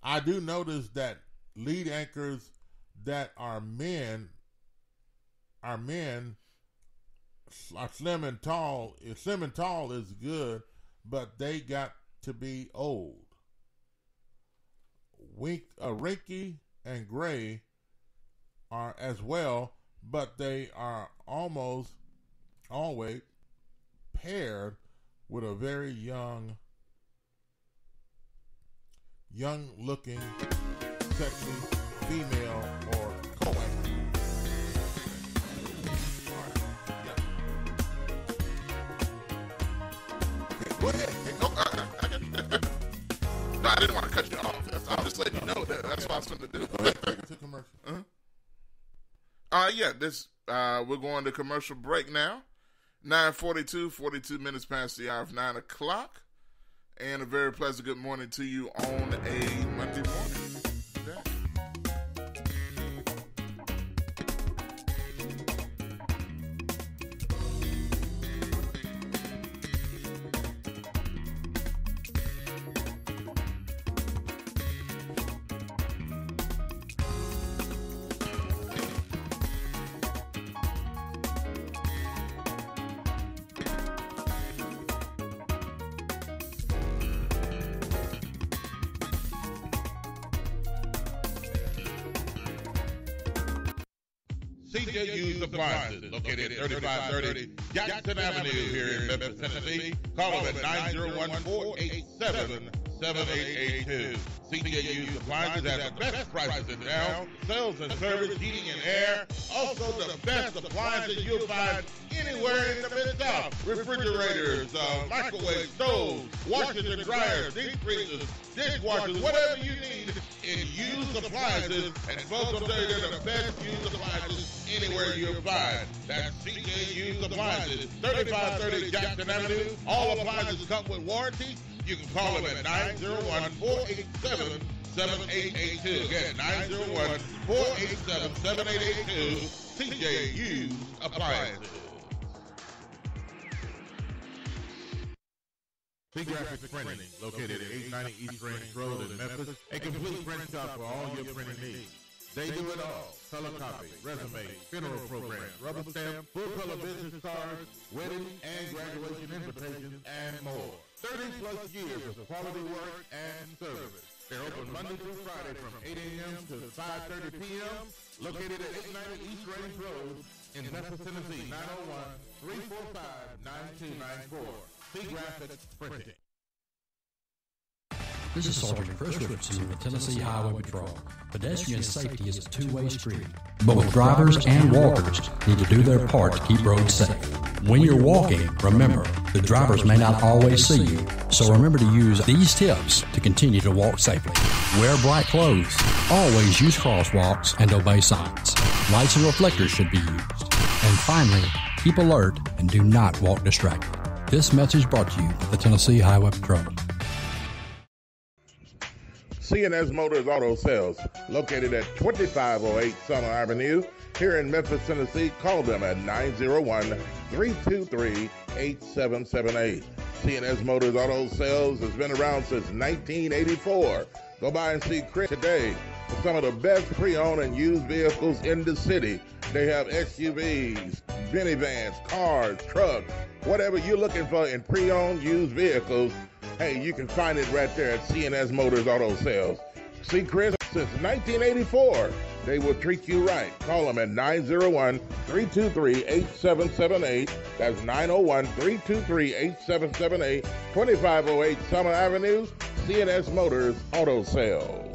I do notice that lead anchors that are men are slim and tall. Slim and tall is good, but they got to be old. Rinky and Gray are as well, but they are almost always paired with a very young looking, sexy female or co-anchor. Go ahead. No, I didn't want to cut you off. I'm just letting you know that. That's what I was going to do. Take a commercial. Yeah, we're going to commercial break now. 9:42, 42 minutes past the hour of 9 o'clock. And a very pleasant good morning to you on a Monday morning. CJ Used Appliances, located at 3530 Jackson Avenue here in Memphis, Tennessee. Call them at 901-487-7882. CJ Used Appliances has the best prices in town, sales and service, heating and air, also the best appliances you'll find anywhere in the Mid-South. Refrigerators, microwave stoves, washers and dryers, deep freezers, dishwashers, whatever you need in used appliances. And folks will tell you they're the best used appliances anywhere you'll find. That's CJ Used Appliances, 3530 Jackson Avenue. All appliances come with warranty. You can call them at 901-487-7882. Again, 901-487-7882. CJ Used Appliances. Big Graphics Printing, located at 890 East Range Road in Memphis, a complete print shop for all your printing needs. They do it all: color copy, resume, funeral programs, rubber stamp, full color business cards, wedding and graduation invitations, and more. 30 plus years of quality work and service. They're open Monday through Friday from 8 a.m. to 5:30 p.m. Located at 890 East Range Road in Memphis, Tennessee, 345-9294. C-Graphics Printing. This is Sergeant Chris Richardson with Tennessee Highway Patrol. Pedestrian safety is a two-way street. Both drivers and walkers need to do their part to keep roads safe. When you're walking, remember, the drivers may not always see you, so remember to use these tips to continue to walk safely. Wear bright clothes. Always use crosswalks and obey signs. Lights and reflectors should be used. And finally, keep alert and do not walk distracted. This message brought to you by the Tennessee Highway Patrol. C&S Motors Auto Sales, located at 2508 Summer Avenue, here in Memphis, Tennessee. Call them at 901-323-8778. C&S Motors Auto Sales has been around since 1984. Go by and see Chris today for some of the best pre-owned and used vehicles in the city. They have SUVs, minivans, cars, trucks, whatever you're looking for in pre-owned used vehicles. Hey, you can find it right there at C&S Motors Auto Sales. See Chris since 1984. They will treat you right. Call them at 901-323-8778. That's 901-323-8778, 2508 Summer Avenue, C&S Motors Auto Sales.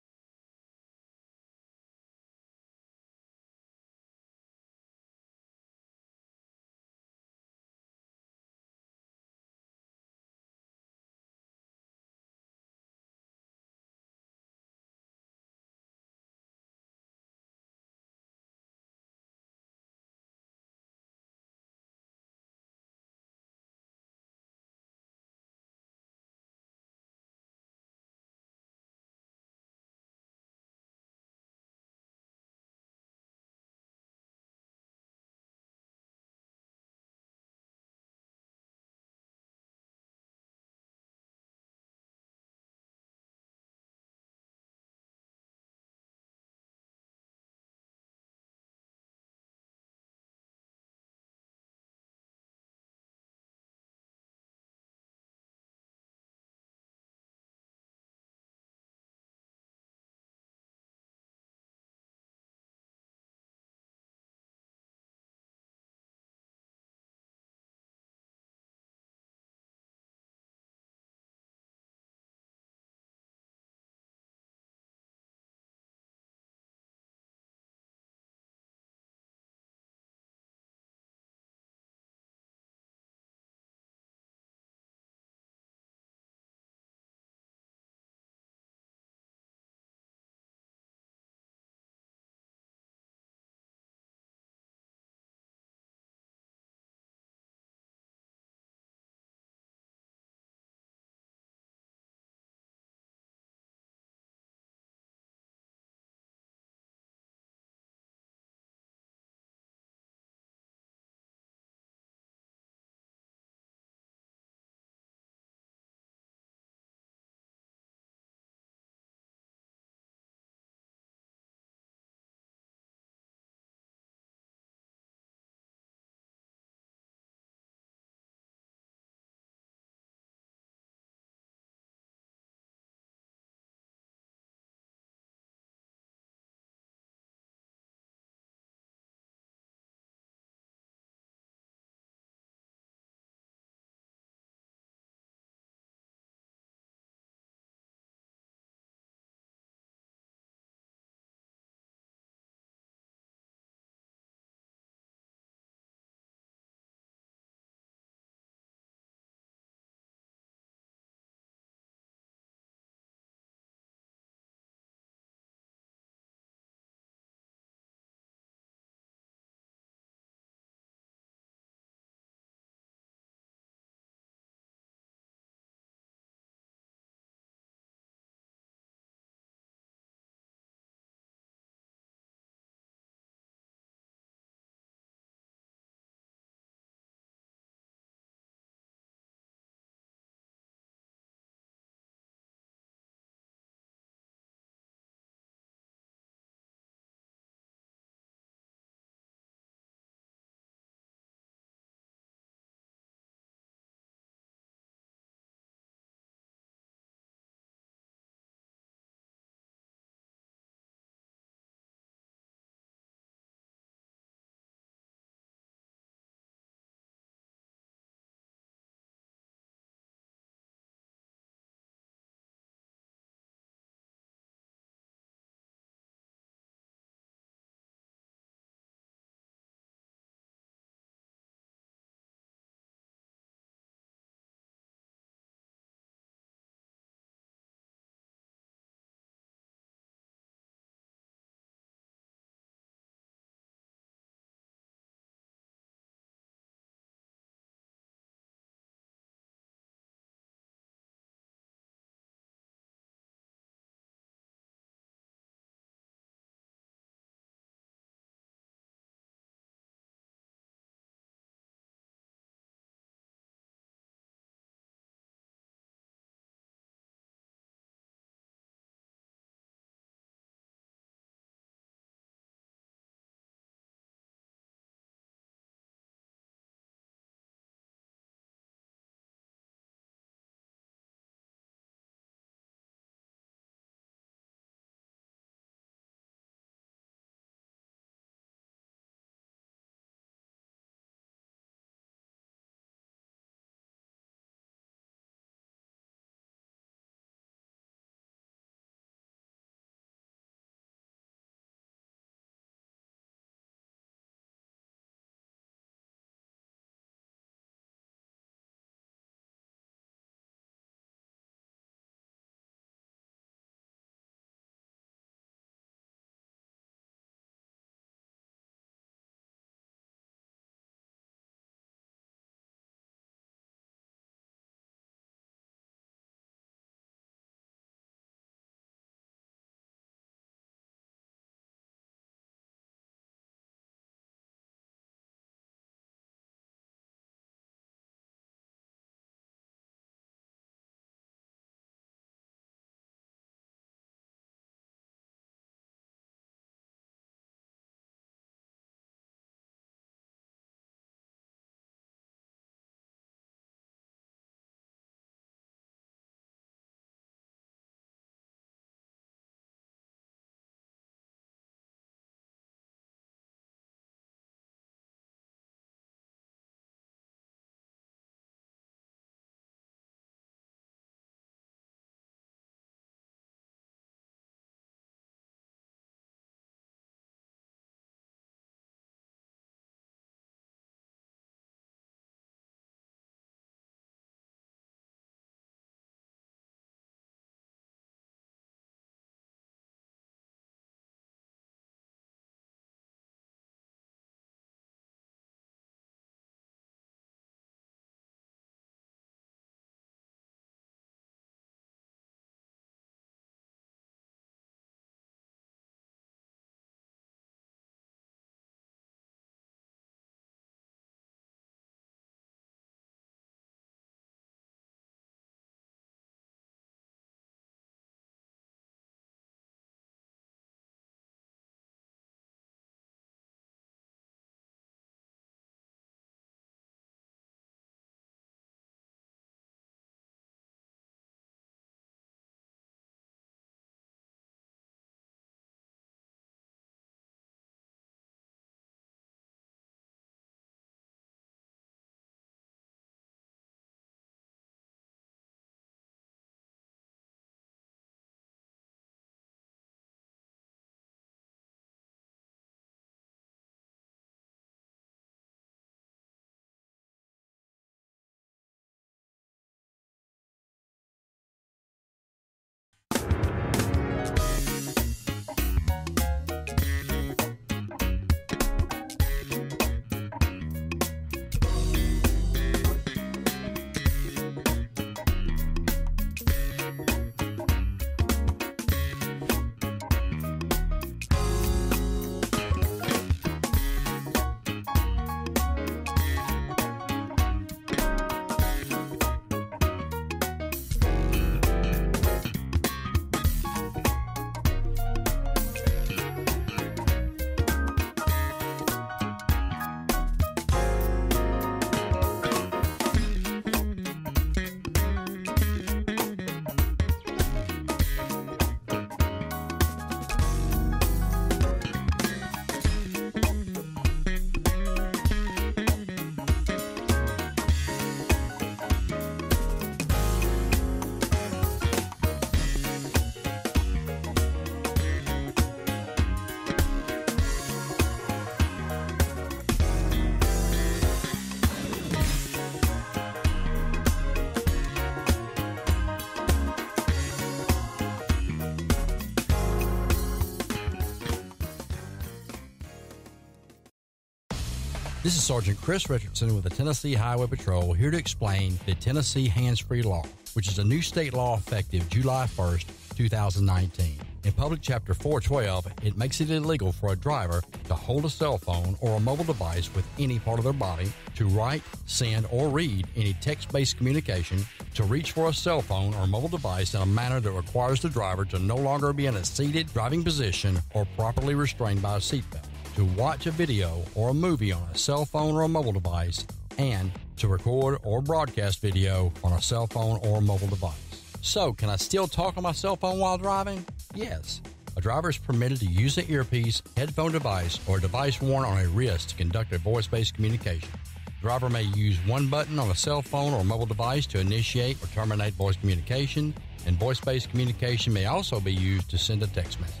This is Sergeant Chris Richardson with the Tennessee Highway Patrol, here to explain the Tennessee Hands-Free Law, which is a new state law effective July 1st, 2019. In Public Chapter 412, it makes it illegal for a driver to hold a cell phone or a mobile device with any part of their body, to write, send, or read any text-based communication, to reach for a cell phone or mobile device in a manner that requires the driver to no longer be in a seated driving position or properly restrained by a seatbelt, to watch a video or a movie on a cell phone or a mobile device, and to record or broadcast video on a cell phone or mobile device. So, can I still talk on my cell phone while driving? Yes. A driver is permitted to use an earpiece, headphone device, or a device worn on a wrist to conduct a voice-based communication. The driver may use one button on a cell phone or mobile device to initiate or terminate voice communication, and voice-based communication may also be used to send a text message.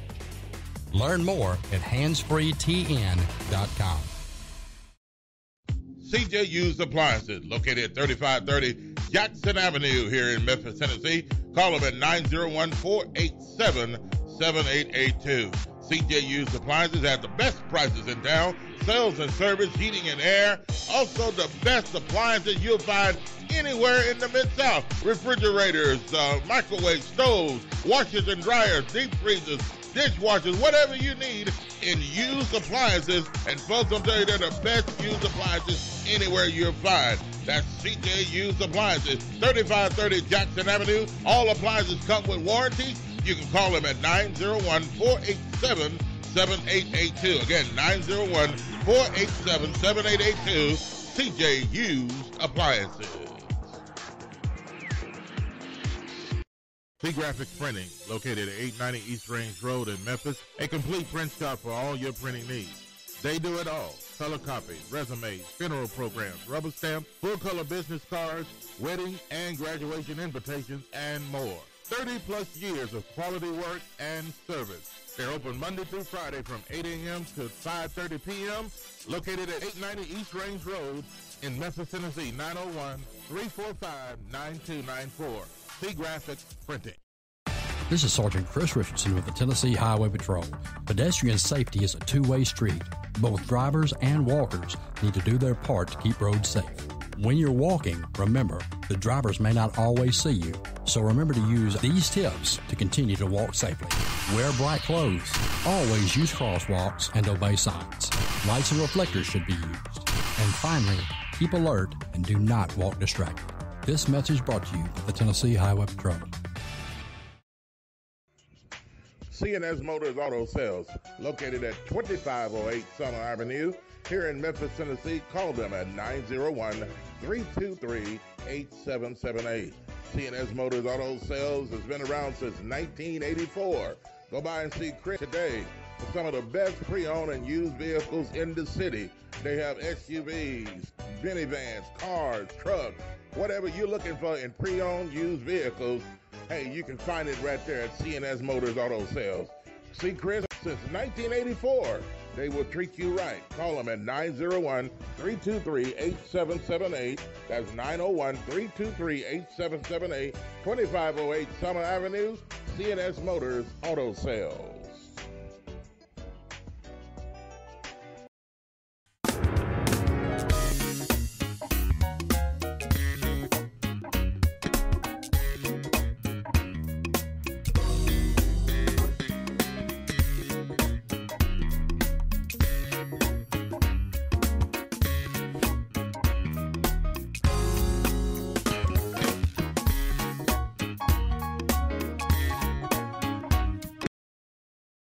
Learn more at handsfreetn.com. CJ Used Appliances, located at 3530 Jackson Avenue here in Memphis, Tennessee. Call them at 901-487-7882. CJ Used Appliances have the best prices in town, sales and service, heating and air. Also the best appliances you'll find anywhere in the Mid-South. Refrigerators, microwave stoves, washers and dryers, deep freezers, dishwashers, whatever you need in used appliances. And folks, I'm telling you, they're the best used appliances anywhere you'll find. That's CJ Used Appliances, 3530 Jackson Avenue. All appliances come with warranty. You can call them at 901-487-7882. Again, 901-487-7882, CJ Used Appliances. Graphics Printing, located at 890 East Range Road in Memphis, a complete print shop for all your printing needs. They do it all: color copies, resumes, funeral programs, rubber stamps, full-color business cards, wedding and graduation invitations, and more. 30-plus years of quality work and service. They're open Monday through Friday from 8 a.m. to 5:30 p.m., located at 890 East Range Road in Memphis, Tennessee, 901-345-9294. Graphics Printing. This is Sergeant Chris Richardson with the Tennessee Highway Patrol. Pedestrian safety is a two-way street. Both drivers and walkers need to do their part to keep roads safe. When you're walking, remember, the drivers may not always see you, so remember to use these tips to continue to walk safely. Wear bright clothes. Always use crosswalks and obey signs. Lights and reflectors should be used. And finally, keep alert and do not walk distracted. This message brought to you by the Tennessee Highway Patrol. C&S Motors Auto Sales, located at 2508 Summer Avenue here in Memphis, Tennessee. Call them at 901-323-8778. C&S Motors Auto Sales has been around since 1984. Go by and see Chris today for some of the best pre-owned and used vehicles in the city. They have SUVs, minivans, cars, trucks, whatever you're looking for in pre-owned used vehicles. Hey, you can find it right there at C&S Motors Auto Sales. See Chris since 1984. They will treat you right. Call them at 901-323-8778. That's 901-323-8778, 2508 Summer Avenue, C&S Motors Auto Sales.